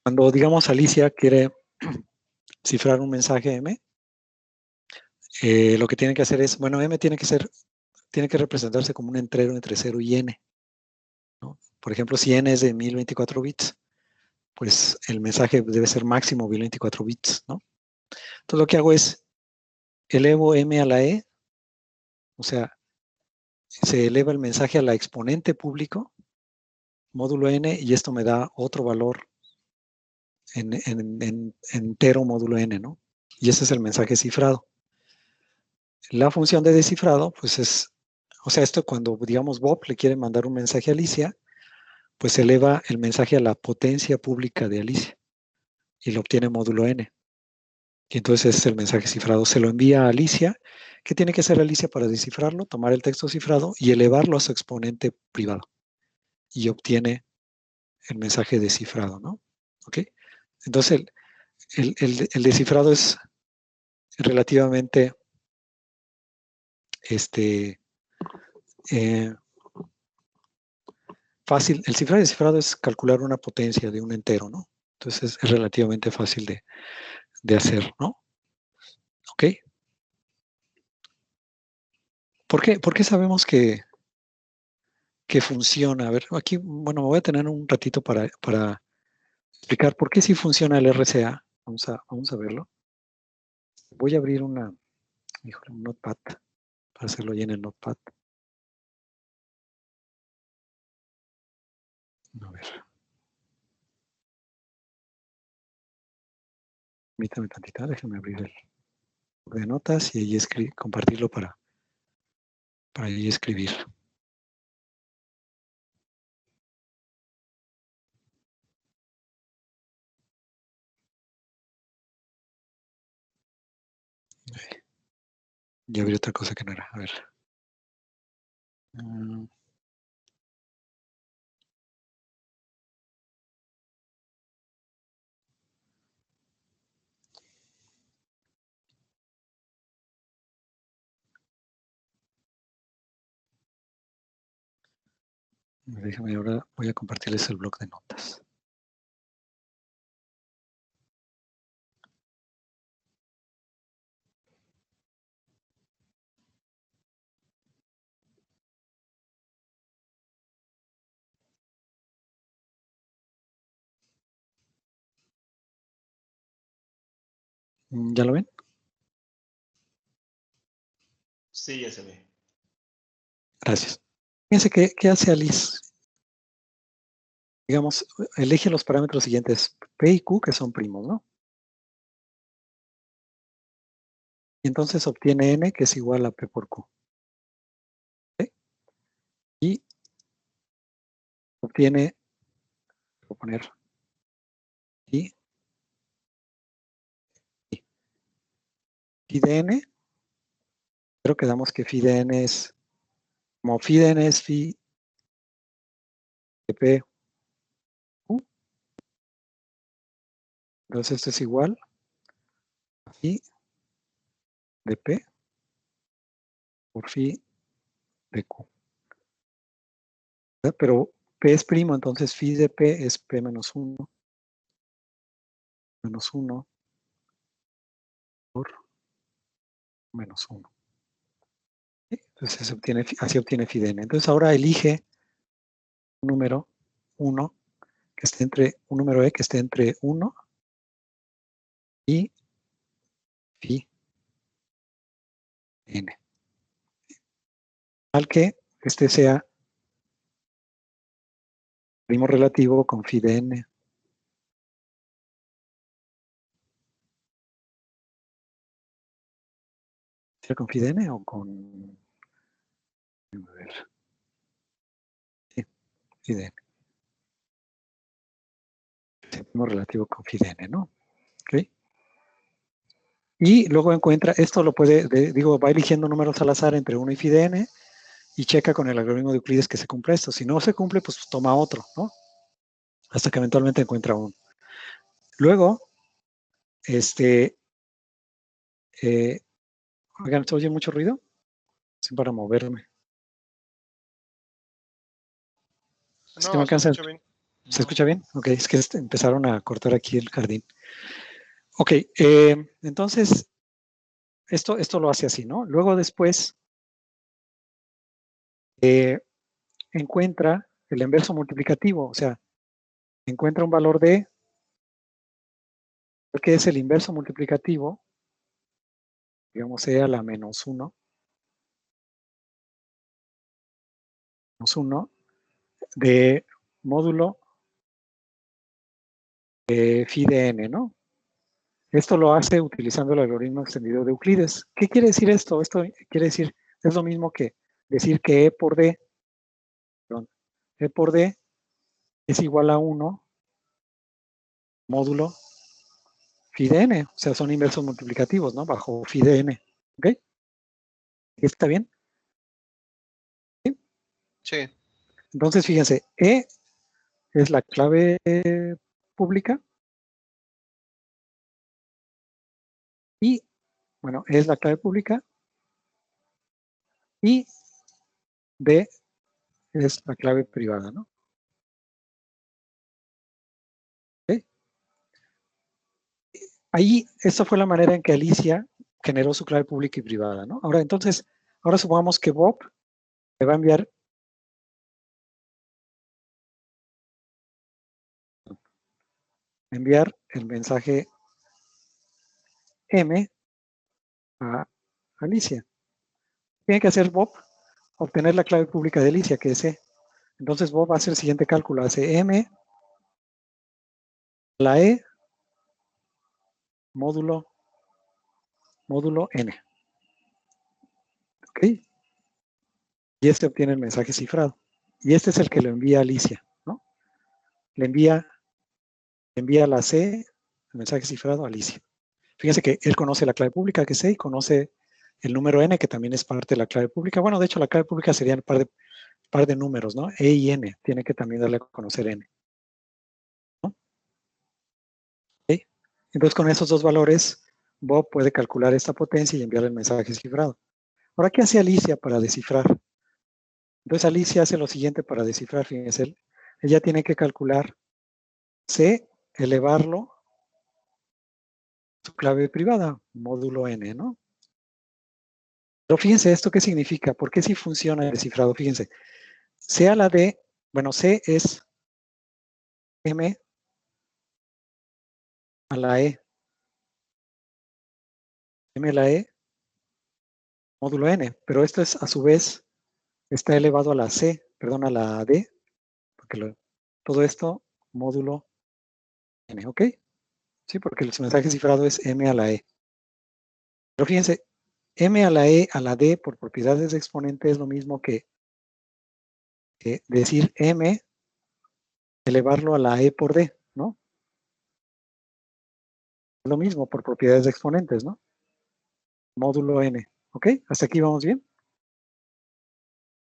Cuando, digamos, Alicia quiere cifrar un mensaje M, lo que tiene que hacer es, bueno, M tiene que representarse como un entero entre 0 y N, ¿no? Por ejemplo, si N es de 1024 bits, pues el mensaje debe ser máximo 1024 bits, ¿no? Entonces lo que hago es, elevo M a la E, o sea, se eleva el mensaje a la exponente público, módulo N, y esto me da otro valor en entero módulo N, ¿no? Y ese es el mensaje cifrado. La función de descifrado, pues es, o sea, esto cuando, digamos, Bob le quiere mandar un mensaje a Alicia, pues eleva el mensaje a la potencia pública de Alicia y lo obtiene módulo N. Y entonces es el mensaje cifrado. Se lo envía a Alicia. ¿Qué tiene que hacer Alicia para descifrarlo? Tomar el texto cifrado y elevarlo a su exponente privado. Y obtiene el mensaje descifrado, ¿no? ¿Ok? Entonces el descifrado es relativamente fácil. El cifrado y descifrado es calcular una potencia de un entero, ¿no? Entonces es relativamente fácil de hacer, ¿no? ¿Ok? ¿Por qué sabemos que funciona? A ver, aquí, bueno, me voy a tener un ratito para explicar por qué sí funciona el RCA. Vamos a verlo. Voy a abrir una híjole, un notepad, para hacerlo ya en el notepad. A ver. Permítame tantito, déjenme abrir el de notas y ahí compartirlo para ahí escribir. Ya abrí otra cosa que no era. A ver. Déjame ahora, voy a compartirles el blog de notas. ¿Ya lo ven? Sí, ya se ve. Gracias. Fíjense qué hace Alice. Digamos, elige los parámetros siguientes, P y Q, que son primos, ¿no? Y entonces obtiene N, que es igual a P por Q. ¿Sí? Y obtiene, voy a poner I, phi de N, pero quedamos que phi de N es, como phi de N es phi de P, Q, entonces esto es igual a phi de P por phi de Q. ¿Verdad? Pero P es primo, entonces phi de P es P menos 1 por menos 1. ¿Sí? Entonces así obtiene phi de N. Entonces ahora elige un número 1 que esté entre, un número E que esté entre 1 y phi N. Al que este sea primo relativo con phi de N. ¿Será con phi de N o con... A ver. Sí, phi de N. Sí, primo relativo con phi de N, ¿no? ¿Ok? Y luego encuentra, esto lo puede, va eligiendo números al azar entre 1 y phi de N y checa con el algoritmo de Euclides que se cumpla esto. Si no se cumple, pues toma otro, ¿no? Hasta que eventualmente encuentra uno. Luego, oigan, ¿se oye mucho ruido? Sí, para moverme. Es que no No, se alcanza. escucha bien. ¿Se escucha bien? Ok, es que empezaron a cortar aquí el jardín. Ok, entonces, esto lo hace así, ¿no? Luego después encuentra el inverso multiplicativo, o sea, encuentra un valor de, que es el inverso multiplicativo, digamos, sea la menos 1 de módulo phi de n, ¿no? Esto lo hace utilizando el algoritmo extendido de Euclides. ¿Qué quiere decir esto? Esto quiere decir, es lo mismo que decir que E por D es igual a 1 módulo phi de n, o sea, son inversos multiplicativos, ¿no? Bajo phi de n, ¿ok? ¿Está bien? ¿Sí? Sí. Entonces, fíjense, E es la clave pública y, bueno, E es la clave pública y D es la clave privada, ¿no? ¿Ok? Ahí, esta fue la manera en que Alicia generó su clave pública y privada, ¿no? Ahora, entonces, ahora supongamos que Bob le va a enviar el mensaje M a Alicia. Tiene que hacer Bob, obtener la clave pública de Alicia, que es E. Entonces Bob hace el siguiente cálculo, hace M, la E, módulo N. ¿Ok? Y este obtiene el mensaje cifrado. Y este es el que lo envía a Alicia, ¿no? Le envía la C, el mensaje cifrado a Alicia. Fíjense que él conoce la clave pública, que es E, y conoce el número N, que también es parte de la clave pública. Bueno, de hecho, la clave pública sería un par de números, ¿no? E y N. Tiene que también darle a conocer N. ¿No? ¿Okay? Entonces, con esos dos valores, Bob puede calcular esta potencia y enviar el mensaje cifrado. Ahora, ¿qué hace Alicia para descifrar? Entonces, Alicia hace lo siguiente para descifrar. Fíjense, ella tiene que calcular C, elevarlo a su clave privada, módulo N, ¿no? Pero fíjense, ¿esto qué significa? ¿Por qué sí funciona el descifrado? Fíjense, C a la D, bueno, C es M a la E. M a la E, módulo N. Pero esto es, a su vez, está elevado a la C, perdón, a la D, porque todo esto, módulo N, ¿ok? Sí, porque el mensaje cifrado es M a la E. Pero fíjense, M a la E a la D por propiedades de exponente es lo mismo que decir M, elevarlo a la E por D, ¿no? Es lo mismo por propiedades de exponentes, ¿no? Módulo N, ¿ok? ¿Hasta aquí vamos bien?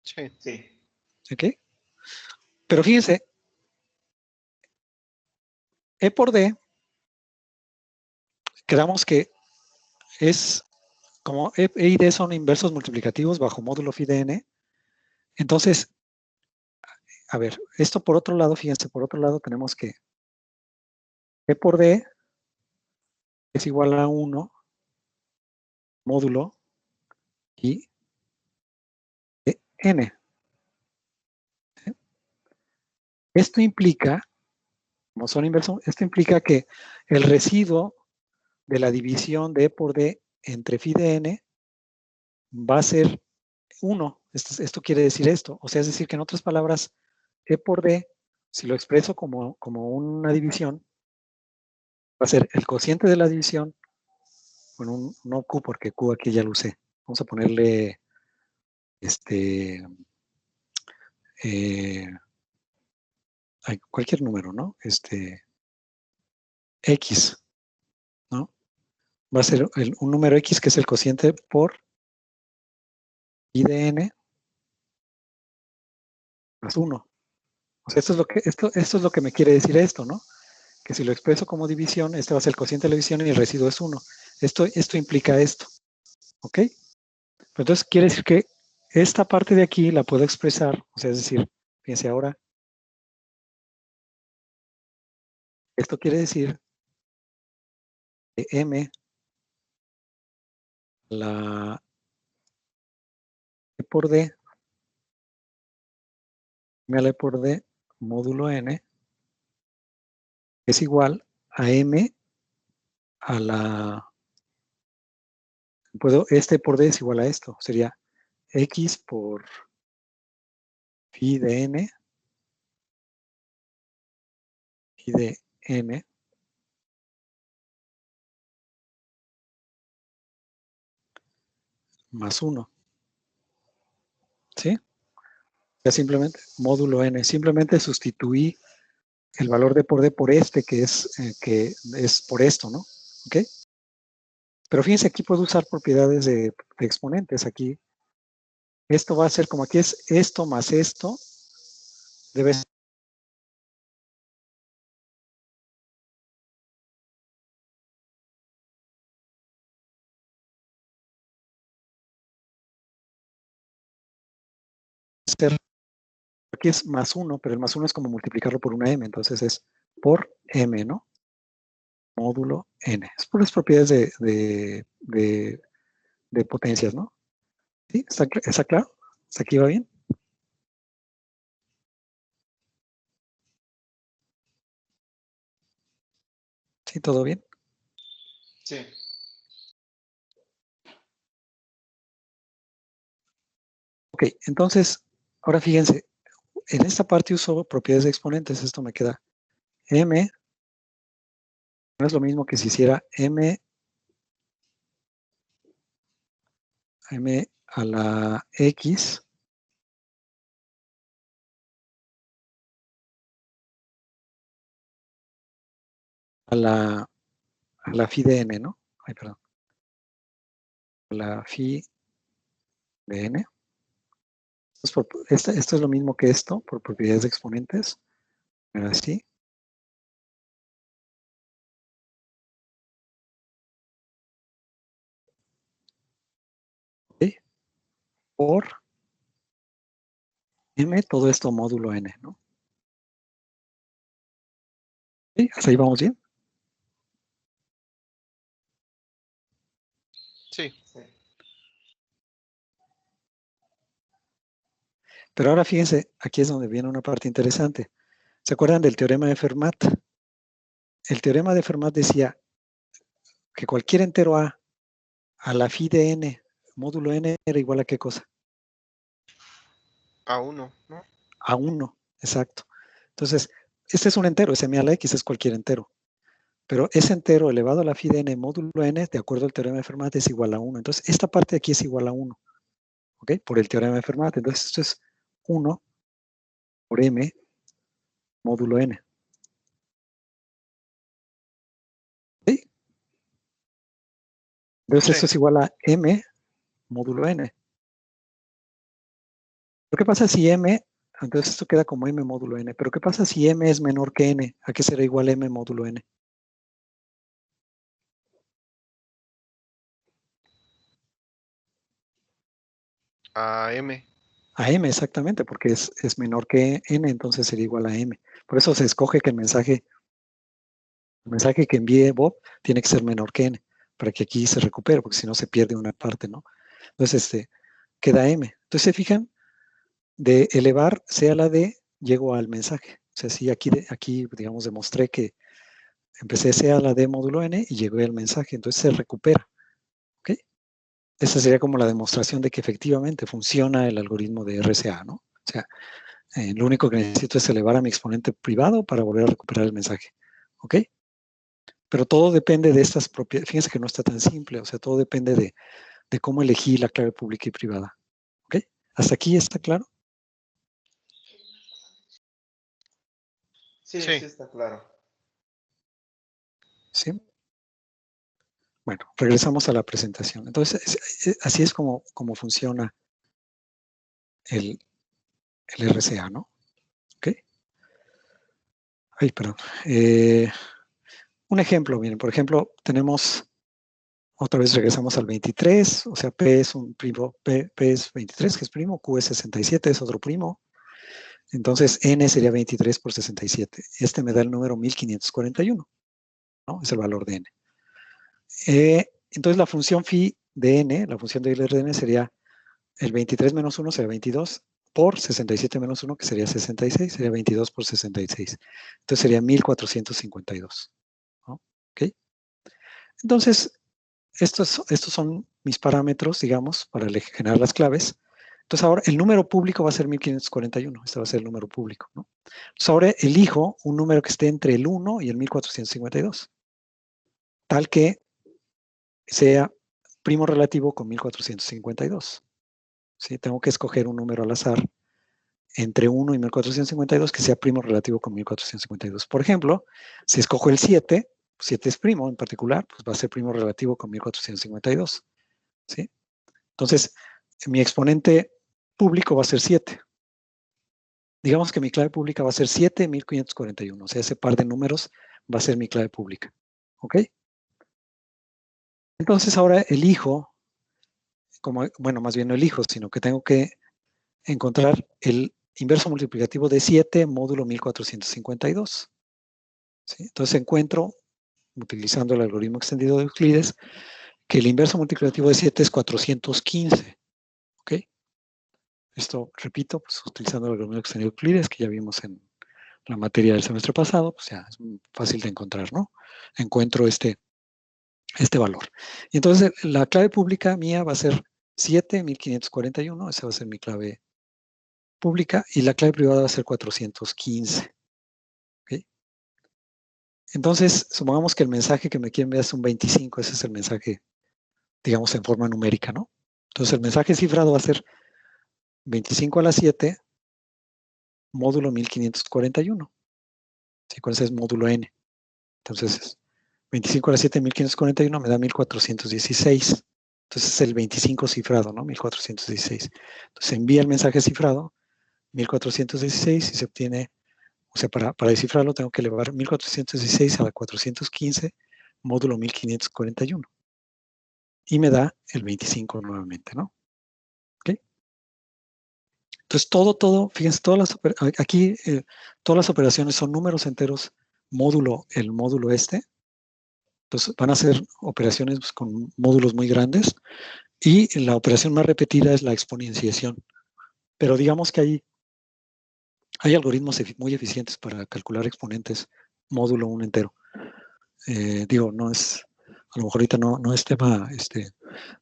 Sí. Sí. ¿Ok? Pero fíjense, E por D, quedamos que es como E y D son inversos multiplicativos bajo módulo phi de N. Entonces, a ver, esto por otro lado, fíjense, por otro lado tenemos que E por D es igual a 1 módulo y N. Esto implica, como son inversos, esto implica que el residuo de la división de E por D entre phi de N va a ser 1. Esto quiere decir esto. O sea, es decir, que en otras palabras, E por D, si lo expreso como una división, va a ser el cociente de la división con no Q, porque Q aquí ya lo usé. Vamos a ponerle cualquier número, ¿no? X, ¿no? Va a ser un número X que es el cociente por I de N más 1. O sea, esto es lo que me quiere decir esto, ¿no? Que si lo expreso como división, este va a ser el cociente de la división y el residuo es 1. Esto implica esto, ¿ok? Entonces quiere decir que esta parte de aquí la puedo expresar, o sea, es decir, fíjense ahora, esto quiere decir que M, la E por D, M a la E por D, módulo N, es igual a M a la, este por D es igual a esto, sería X por phi de N, phi de N, más 1, ¿sí? Ya simplemente, módulo N, simplemente sustituí el valor de por D por este, que es por esto, ¿no? ¿Ok? Pero fíjense, aquí puedo usar propiedades de exponentes. Aquí, esto va a ser como aquí es esto más esto, debe ser, aquí es más 1, pero el más 1 es como multiplicarlo por una m, entonces es por m, ¿no? Módulo n. Es por las propiedades de potencias, ¿no? ¿Sí? ¿Está claro? ¿Hasta aquí va bien? ¿Sí? ¿Todo bien? Sí. Ok, entonces, ahora fíjense, en esta parte uso propiedades de exponentes. Esto me queda m, no es lo mismo que si hiciera m a la x a la phi de n, ¿no? Ay, perdón. A la phi de n. Entonces, esto es lo mismo que esto, por propiedades de exponentes. Así. ¿Okay? Por m, todo esto módulo n, ¿no? ¿Sí? ¿Hasta ahí vamos bien? Sí. Pero ahora fíjense, aquí es donde viene una parte interesante. ¿Se acuerdan del teorema de Fermat? El teorema de Fermat decía que cualquier entero a la phi de n, módulo n, era igual a ¿qué cosa? A 1, ¿no? A 1, exacto. Entonces, este es un entero, ese m a la x es cualquier entero. Pero ese entero elevado a la phi de n módulo n, de acuerdo al teorema de Fermat, es igual a 1. Entonces, esta parte de aquí es igual a 1, ¿ok? Por el teorema de Fermat. Entonces, esto es 1 por m módulo n. ¿Sí? Entonces, esto es igual a m módulo n. ¿Pero qué pasa si m, entonces esto queda como m módulo n, pero qué pasa si m es menor que n? ¿A qué será igual m módulo n? A M. A m, exactamente, porque es menor que n, entonces sería igual a m. Por eso se escoge que el mensaje que envíe Bob tiene que ser menor que n, para que aquí se recupere, porque si no se pierde una parte, ¿no? Entonces, queda m. Entonces, ¿se fijan? De elevar C a la d, llego al mensaje. O sea, sí, aquí digamos, demostré que empecé C a la d módulo n y llegué al mensaje, entonces se recupera. ¿Ok? Esa sería como la demostración de que efectivamente funciona el algoritmo de RCA, ¿no? O sea, lo único que necesito es elevar a mi exponente privado para volver a recuperar el mensaje. ¿Ok? Pero todo depende de estas propiedades. Fíjense que no está tan simple, o sea, todo depende de cómo elegí la clave pública y privada. ¿Ok? ¿Hasta aquí está claro? Sí, Sí. sí está claro. ¿Sí? Bueno, regresamos a la presentación. Entonces, así es como funciona el RCA, ¿no? ¿Ok? Ay, perdón. Un ejemplo, miren, por ejemplo, tenemos, otra vez regresamos al 23, o sea, P es un primo, P es 23, que es primo, Q es 67, es otro primo. Entonces, N sería 23 por 67. Este me da el número 1541, ¿no? Es el valor de N. Entonces, la función phi de N, la función de Euler de N sería el 23 menos 1 sería 22 por 67 menos 1, que sería 66, sería 22 por 66. Entonces, sería 1452, ¿no? ¿Ok? Entonces, estos son mis parámetros, digamos, para generar las claves. Entonces, ahora el número público va a ser 1541. Este va a ser el número público, ¿no? Entonces, ahora elijo un número que esté entre el 1 y el 1452, tal que sea primo relativo con 1452. ¿Sí? Tengo que escoger un número al azar entre 1 y 1452 que sea primo relativo con 1452. Por ejemplo, si escojo el 7, 7 es primo en particular, pues va a ser primo relativo con 1452. ¿Sí? Entonces, mi exponente público va a ser 7. Digamos que mi clave pública va a ser 7,1541. O sea, ese par de números va a ser mi clave pública. ¿Ok? Entonces, ahora elijo, bueno, más bien no elijo, sino que tengo que encontrar el inverso multiplicativo de 7 módulo 1452. ¿Sí? Entonces, encuentro, utilizando el algoritmo extendido de Euclides, que el inverso multiplicativo de 7 es 415. ¿Ok? Esto, repito, pues, utilizando el algoritmo extendido de Euclides, que ya vimos en la materia del semestre pasado, pues ya es fácil de encontrar, ¿no? Encuentro este valor. Y entonces la clave pública mía va a ser 7.1541, esa va a ser mi clave pública, y la clave privada va a ser 415. ¿Okay? Entonces, supongamos que el mensaje que me quieren ver es un 25, ese es el mensaje, digamos, en forma numérica, ¿no? Entonces, el mensaje cifrado va a ser 25 a la 7, módulo 1541. ¿Sí? ¿Cuál es módulo n? Entonces, 25 a la 7, 1541 me da 1416. Entonces, es el 25 cifrado, ¿no? 1416. Entonces, envía el mensaje cifrado, 1416, y se obtiene, o sea, para descifrarlo tengo que elevar 1416 a la 415, módulo 1541. Y me da el 25 nuevamente, ¿no? ¿Ok? Entonces, todo, fíjense, aquí todas las operaciones son números enteros, el módulo este. Entonces, van a ser operaciones pues, con módulos muy grandes. Y la operación más repetida es la exponenciación. Pero digamos que hay algoritmos muy eficientes para calcular exponentes módulo 1 entero. No es, a lo mejor ahorita no es tema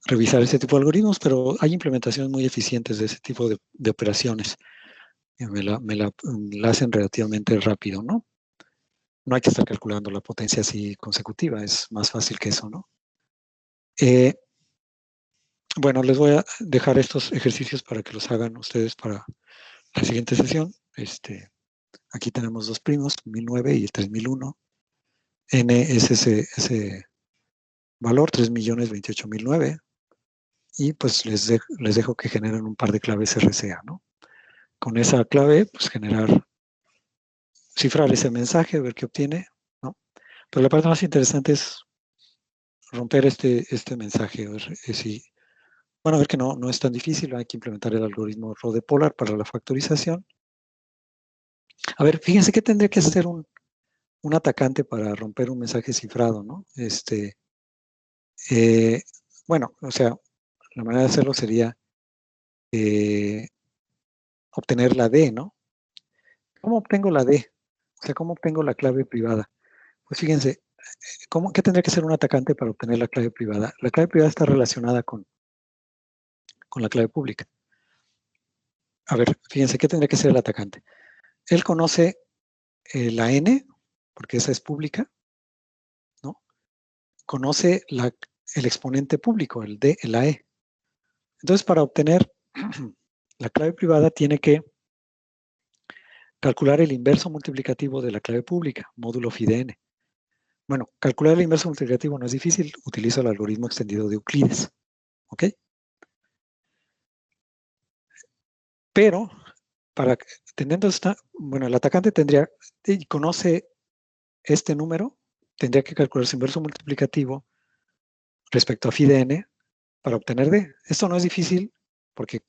revisar ese tipo de algoritmos, pero hay implementaciones muy eficientes de ese tipo de operaciones. Me la hacen relativamente rápido, ¿no? No hay que estar calculando la potencia así consecutiva, es más fácil que eso, ¿no? Bueno, les voy a dejar estos ejercicios para que los hagan ustedes para la siguiente sesión. Aquí tenemos dos primos, 1009 y el 3001. N es ese valor, 3.028.009. Y pues les dejo que generen un par de claves RCA, ¿no? Con esa clave, pues cifrar ese mensaje, ver qué obtiene, ¿no? Pero la parte más interesante es romper este mensaje. A ver que no es tan difícil, hay que implementar el algoritmo Rode-Polar para la factorización. A ver, fíjense qué tendría que hacer un atacante para romper un mensaje cifrado, ¿no? O sea, la manera de hacerlo sería obtener la D, ¿no? ¿Cómo obtengo la D? O sea, ¿cómo obtengo la clave privada? Pues fíjense, ¿qué tendría que ser un atacante para obtener la clave privada? La clave privada está relacionada con la clave pública. A ver, fíjense, ¿qué tendría que ser el atacante? Él conoce la N, porque esa es pública, ¿no? Conoce el exponente público, el D, la E. Entonces, para obtener la clave privada, tiene que calcular el inverso multiplicativo de la clave pública, módulo phi de n. Bueno, calcular el inverso multiplicativo no es difícil, utilizo el algoritmo extendido de Euclides. ¿Ok? Pero, el atacante conoce este número, tendría que calcular su inverso multiplicativo respecto a phi de n para obtener D. Esto no es difícil porque,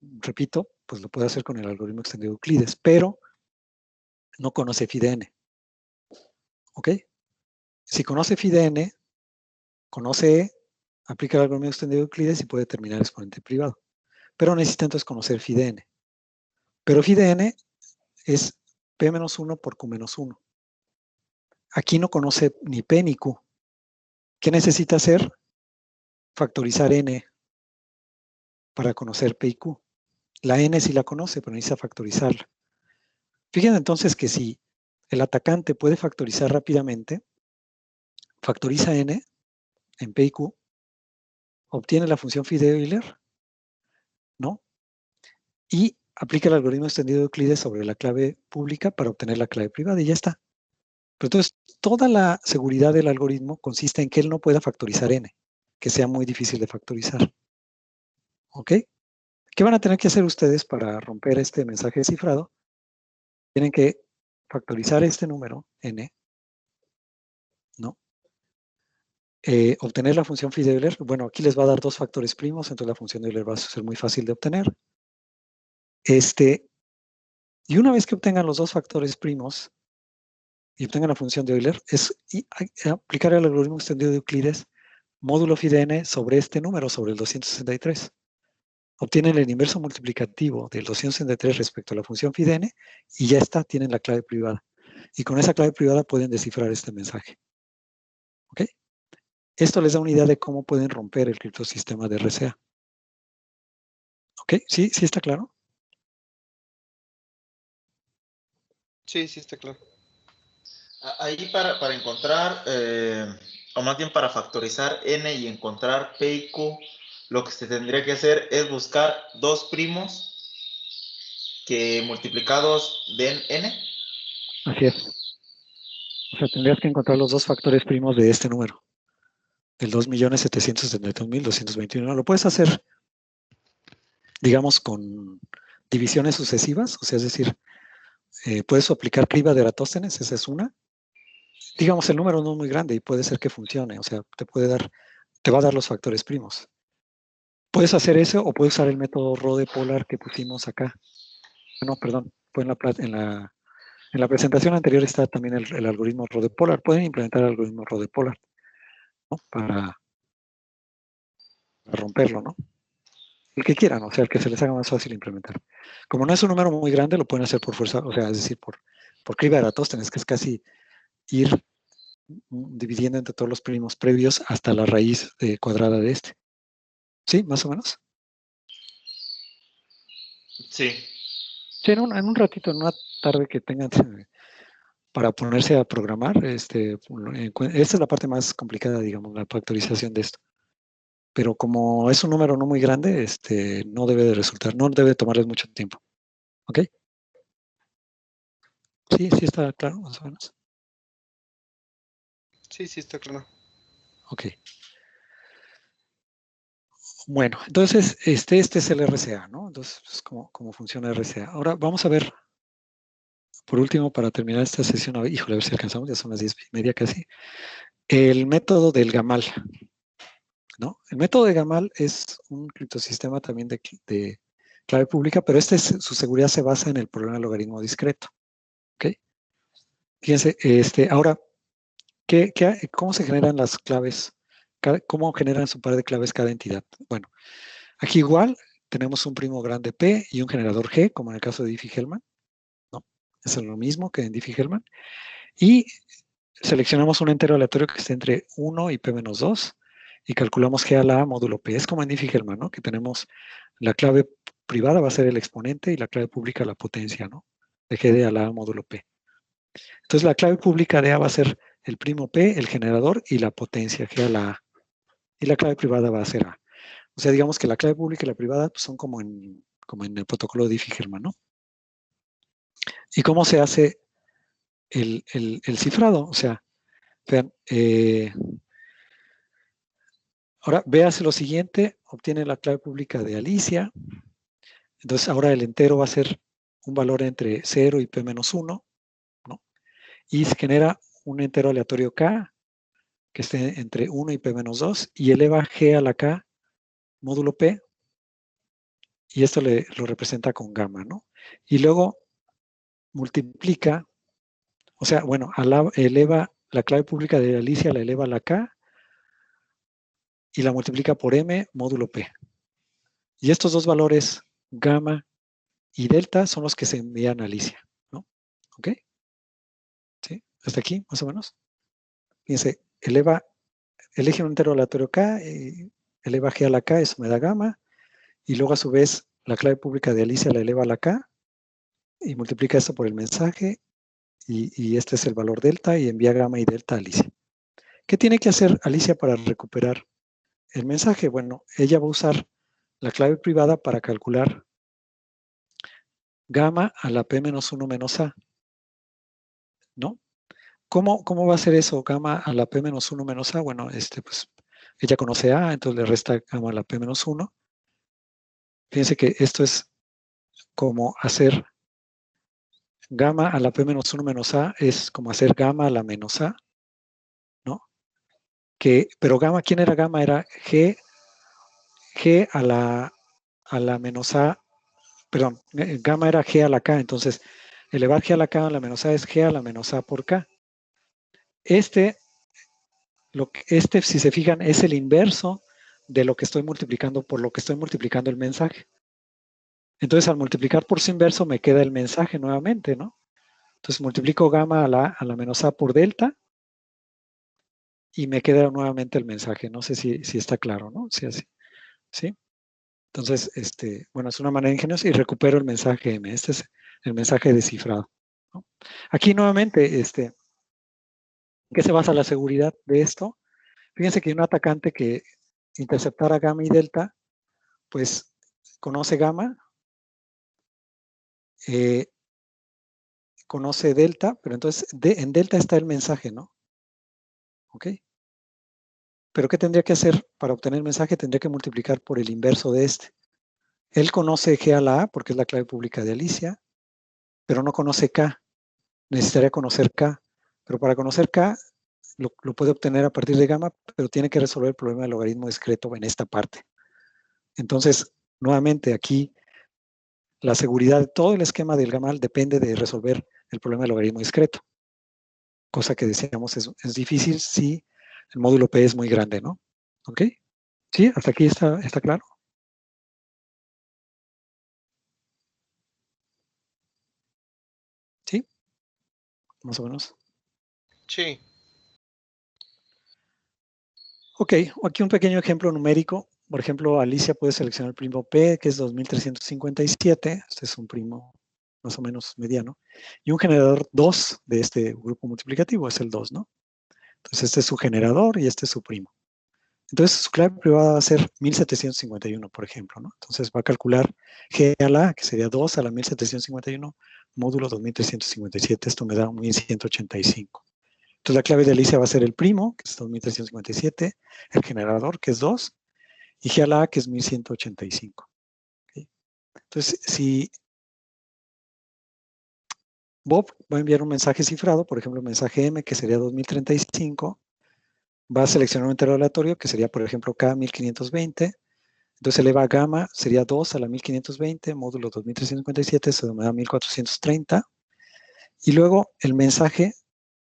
repito, pues lo puede hacer con el algoritmo extendido de Euclides, pero no conoce phi de n. ¿Ok? Si conoce phi de n, conoce E, aplica el algoritmo extendido de Euclides y puede determinar el exponente privado. Pero necesita entonces conocer phi de n. Pero phi de n es p-1 por q-1. Aquí no conoce ni p ni q. ¿Qué necesita hacer? Factorizar n para conocer p y q. La n sí la conoce, pero necesita factorizarla. Fíjense entonces que si el atacante puede factorizar rápidamente, factoriza n en p y q, obtiene la función phi de Euler, ¿no? Y aplica el algoritmo extendido de Euclides sobre la clave pública para obtener la clave privada y ya está. Pero entonces, toda la seguridad del algoritmo consiste en que él no pueda factorizar n, que sea muy difícil de factorizar. ¿Ok? ¿Qué van a tener que hacer ustedes para romper este mensaje cifrado? Tienen que factorizar este número, n, ¿no? Obtener la función phi de Euler. Bueno, aquí les va a dar dos factores primos, entonces la función de Euler va a ser muy fácil de obtener. Y una vez que obtengan los dos factores primos y obtengan la función de Euler, aplicar el algoritmo extendido de Euclides, módulo phi de n sobre este número, sobre el 263. Obtienen el inverso multiplicativo del 263 respecto a la función phi de n y ya está, tienen la clave privada. Y con esa clave privada pueden descifrar este mensaje. ¿Ok? Esto les da una idea de cómo pueden romper el criptosistema de RCA. ¿Ok? ¿Sí, sí está claro? Sí, sí está claro. Ahí para encontrar, o más bien para factorizar n y encontrar p y q, lo que se tendría que hacer es buscar dos primos que multiplicados den n. Así es. O sea, tendrías que encontrar los dos factores primos de este número, del 2.771.221. Lo puedes hacer, digamos, con divisiones sucesivas, o sea, es decir, puedes aplicar criba de Eratóstenes, esa es una. Digamos, el número no es muy grande y puede ser que funcione, o sea, te va a dar los factores primos. Puedes hacer eso o puedes usar el método Rode-Polar que pusimos acá. No, perdón, fue en la presentación anterior está también el algoritmo Rode-Polar. Pueden implementar el algoritmo Rode-Polar, ¿no? Para romperlo, ¿no? El que quieran, o sea, el que se les haga más fácil implementar. Como no es un número muy grande, lo pueden hacer por fuerza, o sea, es decir, por criba de Eratóstenes, que es casi ir dividiendo entre todos los primos previos hasta la raíz cuadrada de este. ¿Sí? ¿Más o menos? Sí. Sí, en un ratito, en una tarde que tengan para ponerse a programar, esta es la parte más complicada, digamos, la factorización de esto. Pero como es un número no muy grande, no debe de resultar, no debe de tomarles mucho tiempo. ¿Ok? Sí, sí está claro, más o menos. Sí, sí está claro. Ok. Bueno, entonces, este es el RCA, ¿no? Entonces, pues, ¿cómo funciona RCA? Ahora vamos a ver, por último, para terminar esta sesión, híjole, a ver si alcanzamos, ya son las 10:30 casi, el método del Gamal, ¿no? El método de Gamal es un criptosistema también de clave pública, pero su seguridad se basa en el problema del logaritmo discreto, ¿ok? Fíjense, ahora, ¿cómo se generan las claves? ¿Cómo generan su par de claves cada entidad? Bueno, aquí igual tenemos un primo grande P y un generador G, como en el caso de Diffie-Hellman, ¿no? Es lo mismo que en Diffie-Hellman. Y seleccionamos un entero aleatorio que esté entre 1 y P-2 y calculamos G a la A módulo P. Es como en Diffie-Hellman, ¿no? Que tenemos la clave privada va a ser el exponente y la clave pública la potencia, ¿no? De G de a la A módulo P. Entonces la clave pública de A va a ser el primo P, el generador y la potencia G a la A. Y la clave privada va a ser A. O sea, digamos que la clave pública y la privada pues, son como en el protocolo de Diffie-Hellman, ¿no? ¿Y cómo se hace el cifrado? O sea, vean, ahora véase lo siguiente, obtiene la clave pública de Alicia. Entonces ahora el entero va a ser un valor entre 0 y P-1, ¿no? Y se genera un entero aleatorio K que esté entre 1 y P-2 y eleva G a la K módulo P y esto lo representa con gamma, ¿no? Y luego multiplica, o sea, bueno, eleva la clave pública de Alicia, la eleva a la K y la multiplica por M módulo P. Y estos dos valores, gamma y delta, son los que se envían a Alicia, ¿no? ¿Ok? ¿Sí? Hasta aquí, más o menos. Fíjense, elige un entero aleatorio K, eleva G a la K, eso me da gamma, y luego a su vez la clave pública de Alicia la eleva a la K y multiplica esto por el mensaje y este es el valor delta y envía gamma y delta a Alicia. ¿Qué tiene que hacer Alicia para recuperar el mensaje? Bueno, ella va a usar la clave privada para calcular gamma a la P-1 menos A, ¿no? ¿Cómo va a ser eso? Gamma a la P-1 menos A. Bueno, pues ella conoce A, entonces le resta gamma a la P-1. Fíjense que esto es como hacer gamma a la P-1 menos A, es como hacer gamma a la menos A, ¿no? Pero gamma, ¿quién era gamma? Era G a la menos A, perdón, gamma era G a la K, entonces elevar G a la K a la menos A es G a la menos A por K. Si se fijan, es el inverso de lo que estoy multiplicando por lo que estoy multiplicando el mensaje. Entonces, al multiplicar por su inverso, me queda el mensaje nuevamente, ¿no? Entonces, multiplico gamma a la menos A por delta y me queda nuevamente el mensaje. No sé si está claro, ¿no? Sí, así. ¿Sí? Entonces, bueno, es una manera ingeniosa y recupero el mensaje M. Este es el mensaje descifrado, ¿no? Aquí nuevamente, ¿en qué se basa la seguridad de esto? Fíjense que un atacante que interceptara gamma y delta, pues conoce gamma, conoce delta, pero entonces en delta está el mensaje, ¿no? ¿Ok? Pero ¿qué tendría que hacer para obtener el mensaje? Tendría que multiplicar por el inverso de este. Él conoce G a la A porque es la clave pública de Alicia, pero no conoce K. Necesitaría conocer K. Pero para conocer K, lo puede obtener a partir de gamma, pero tiene que resolver el problema del logaritmo discreto en esta parte. Entonces, nuevamente, aquí la seguridad de todo el esquema del gamal depende de resolver el problema del logaritmo discreto. Cosa que decíamos es difícil si el módulo P es muy grande, ¿no? ¿Ok? ¿Sí? ¿Hasta aquí está claro? ¿Sí? Más o menos. Sí. Ok, aquí un pequeño ejemplo numérico. Por ejemplo, Alicia puede seleccionar el primo P, que es 2357. Este es un primo más o menos mediano. Y un generador 2 de este grupo multiplicativo es el 2, ¿no? Entonces, este es su generador y este es su primo. Entonces, su clave privada va a ser 1751, por ejemplo, ¿no? Entonces, va a calcular G a la A, que sería 2 a la 1751, módulo 2357. Esto me da 1185. Entonces, la clave de Alicia va a ser el primo, que es 2357, el generador, que es 2, y G a la A, que es 1185. ¿Okay? Entonces, si Bob va a enviar un mensaje cifrado, por ejemplo, el mensaje M, que sería 2035, va a seleccionar un entero aleatorio, que sería, por ejemplo, K 1520. Entonces eleva gamma, sería 2 a la 1520, módulo 2357, eso me da 1430. Y luego el mensaje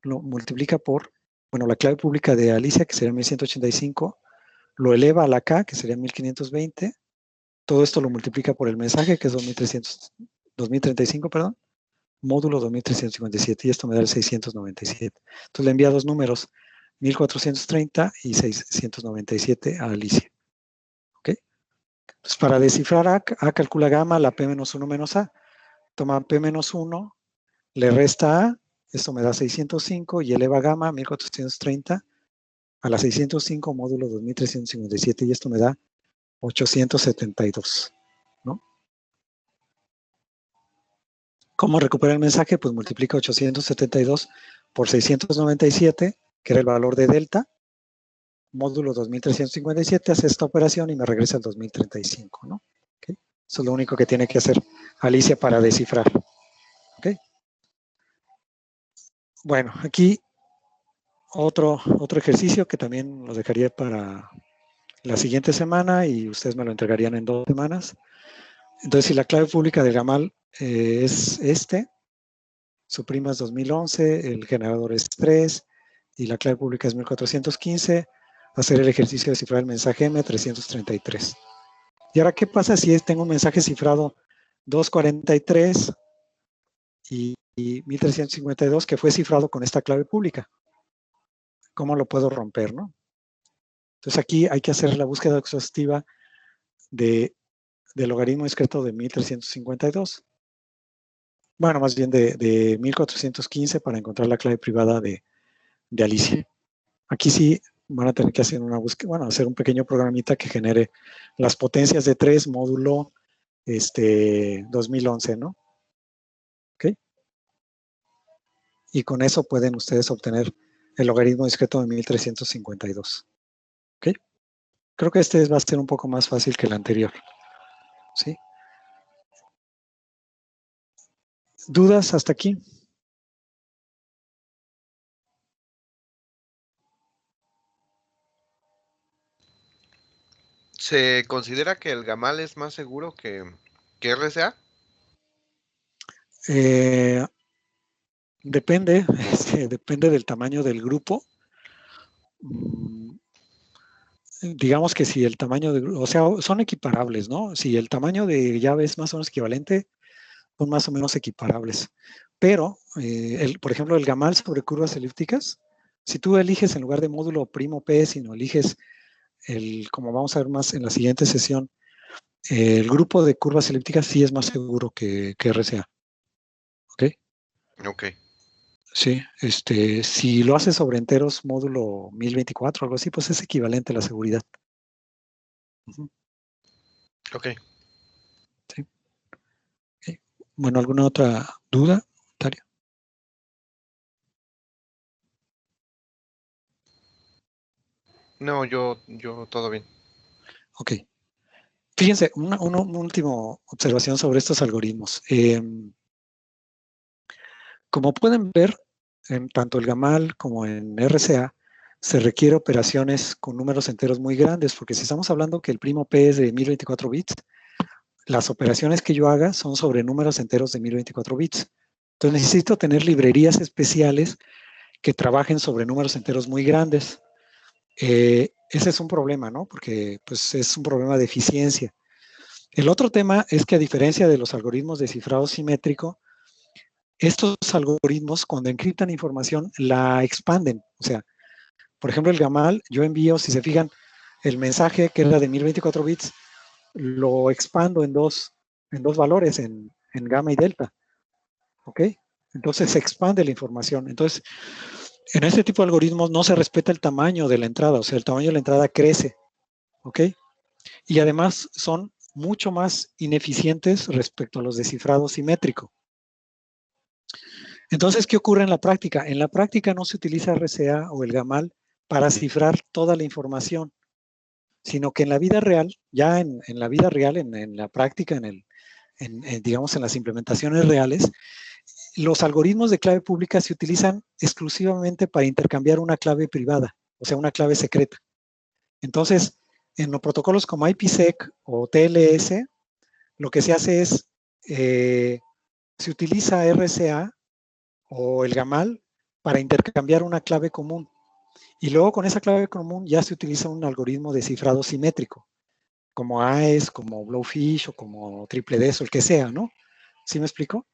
lo multiplica por, bueno, la clave pública de Alicia, que sería 1185, lo eleva a la K, que sería 1520. Todo esto lo multiplica por el mensaje, que es 2035, perdón, módulo 2357, y esto me da el 697. Entonces le envía dos números, 1430 y 697 a Alicia. ¿Ok? Entonces para descifrar A calcula gamma, la P menos 1 menos A. Toma P menos 1, le resta A, esto me da 605 y eleva gamma 1430 a la 605 módulo 2357 y esto me da 872, ¿no? ¿Cómo recupera el mensaje? Pues multiplica 872 por 697, que era el valor de delta, módulo 2357, hace esta operación y me regresa al 2035, ¿no? ¿Okay? Eso es lo único que tiene que hacer Alicia para descifrar. ¿Ok? Bueno, aquí otro ejercicio que también lo dejaría para la siguiente semana y ustedes me lo entregarían en 2 semanas. Entonces, si la clave pública del gamal es su prima es 2011, el generador es 3 y la clave pública es 1415, hacer el ejercicio de cifrar el mensaje M333. Y ahora, ¿qué pasa si tengo un mensaje cifrado 243 y 1352 que fue cifrado con esta clave pública? ¿Cómo lo puedo romper, no? Entonces aquí hay que hacer la búsqueda exhaustiva del logaritmo discreto de 1352. Bueno, más bien de 1415 para encontrar la clave privada de Alicia. Aquí sí van a tener que hacer una búsqueda, bueno, hacer un pequeño programita que genere las potencias de 3 módulo 2011, ¿no? ¿Ok? Y con eso pueden ustedes obtener el logaritmo discreto de 1352. ¿Ok? Creo que este va a ser un poco más fácil que el anterior. ¿Sí? ¿Dudas hasta aquí? ¿Se considera que el gamal es más seguro que RSA? Depende, depende del tamaño del grupo. Digamos que si el tamaño de, o sea, son equiparables, ¿no? Si el tamaño de llave es más o menos equivalente, son más o menos equiparables. Pero, por ejemplo, el gamal sobre curvas elípticas, si tú eliges en lugar de módulo primo P, sino eliges como vamos a ver más en la siguiente sesión, el grupo de curvas elípticas sí es más seguro que RCA. ¿Ok? Ok. Sí, si lo haces sobre enteros módulo 1024 o algo así, pues es equivalente a la seguridad. Ok. Sí. Okay. Bueno, ¿alguna otra duda? ¿Comentario? No, yo todo bien. Ok. Fíjense, una última observación sobre estos algoritmos. Como pueden ver, en tanto el GAMAL como en RCA, se requiere operaciones con números enteros muy grandes, porque si estamos hablando que el primo P es de 1024 bits, las operaciones que yo haga son sobre números enteros de 1024 bits. Entonces necesito tener librerías especiales que trabajen sobre números enteros muy grandes. Ese es un problema, ¿no? Porque pues, es un problema de eficiencia. El otro tema es que a diferencia de los algoritmos de cifrado simétrico, estos algoritmos cuando encriptan información la expanden. O sea, por ejemplo, el GAMAL, yo envío, si se fijan, el mensaje que era de 1024 bits, lo expando en dos valores, en gamma y delta. ¿Ok? Entonces se expande la información. Entonces, en este tipo de algoritmos no se respeta el tamaño de la entrada, o sea, el tamaño de la entrada crece. ¿Ok? Y además son mucho más ineficientes respecto a los de cifrado simétrico. Entonces, ¿qué ocurre en la práctica? En la práctica no se utiliza RCA o el GAMAL para cifrar toda la información, sino que en la vida real, ya en la vida real, en la práctica, digamos en las implementaciones reales, los algoritmos de clave pública se utilizan exclusivamente para intercambiar una clave privada, o sea, una clave secreta. Entonces, en los protocolos como IPsec o TLS, lo que se hace es, se utiliza RCA o el GAMAL para intercambiar una clave común. Y luego con esa clave común ya se utiliza un algoritmo de cifrado simétrico, como AES, como Blowfish o como Triple D, o el que sea, ¿no? ¿Sí me explico?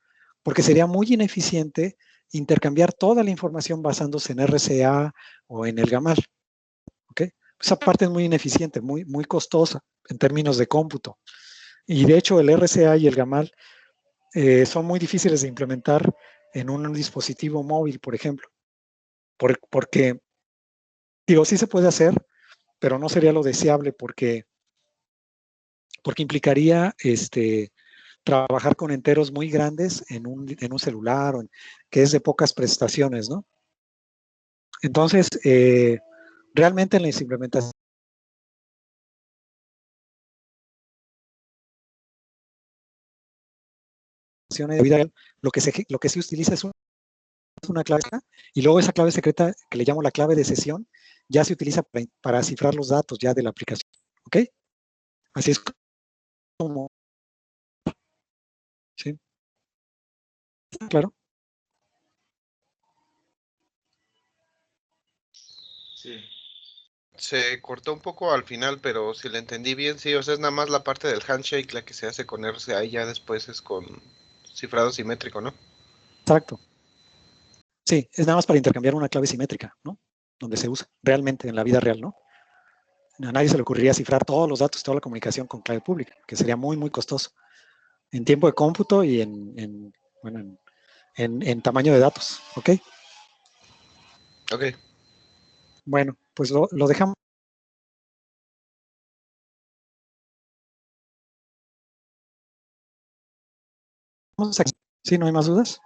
Porque sería muy ineficiente intercambiar toda la información basándose en RCA o en el GAMAL. ¿Ok? Esa parte es muy ineficiente, muy costosa en términos de cómputo. Y de hecho el RCA y el GAMAL son muy difíciles de implementar en un dispositivo móvil, por ejemplo. Porque, digo, sí se puede hacer, pero no sería lo deseable porque implicaría trabajar con enteros muy grandes en un celular, que es de pocas prestaciones, ¿no? Entonces, realmente en las implementaciones de vida real, lo que se utiliza es una clave y luego esa clave secreta, que le llamo la clave de sesión, ya se utiliza para cifrar los datos ya de la aplicación. ¿Ok? Así es como, ¿sí? Claro. Sí. Se cortó un poco al final, pero si le entendí bien, sí, o sea, es nada más la parte del handshake la que se hace con RCA y ya después es con cifrado simétrico, ¿no? Exacto. Sí, es nada más para intercambiar una clave simétrica, ¿no? Donde se usa realmente en la vida real, ¿no? A nadie se le ocurriría cifrar todos los datos, toda la comunicación con clave pública, que sería muy costoso en tiempo de cómputo y en tamaño de datos. ¿Ok? Ok. Bueno, pues lo dejamos aquí. ¿Sí? ¿No hay más dudas?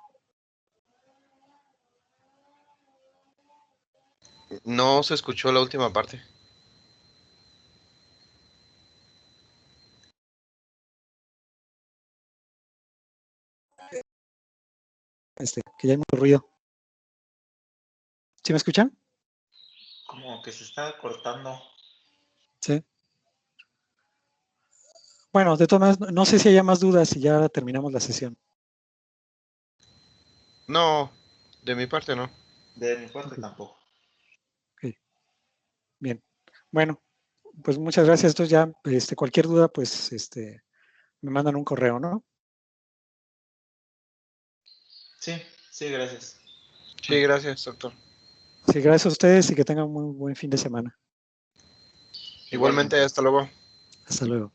No se escuchó la última parte. Que ya hay mucho ruido. ¿Sí me escuchan? Como que se está cortando. Sí. Bueno, de todas maneras, no sé si haya más dudas y ya terminamos la sesión. No, de mi parte no. De mi parte Ok. tampoco. Ok. Bien. Bueno, pues muchas gracias. Entonces ya, cualquier duda, pues, me mandan un correo, ¿no? Sí, sí, gracias. Sí, gracias, doctor. Sí, gracias a ustedes y que tengan un muy buen fin de semana. Igualmente, Igualmente. hasta luego. Hasta luego.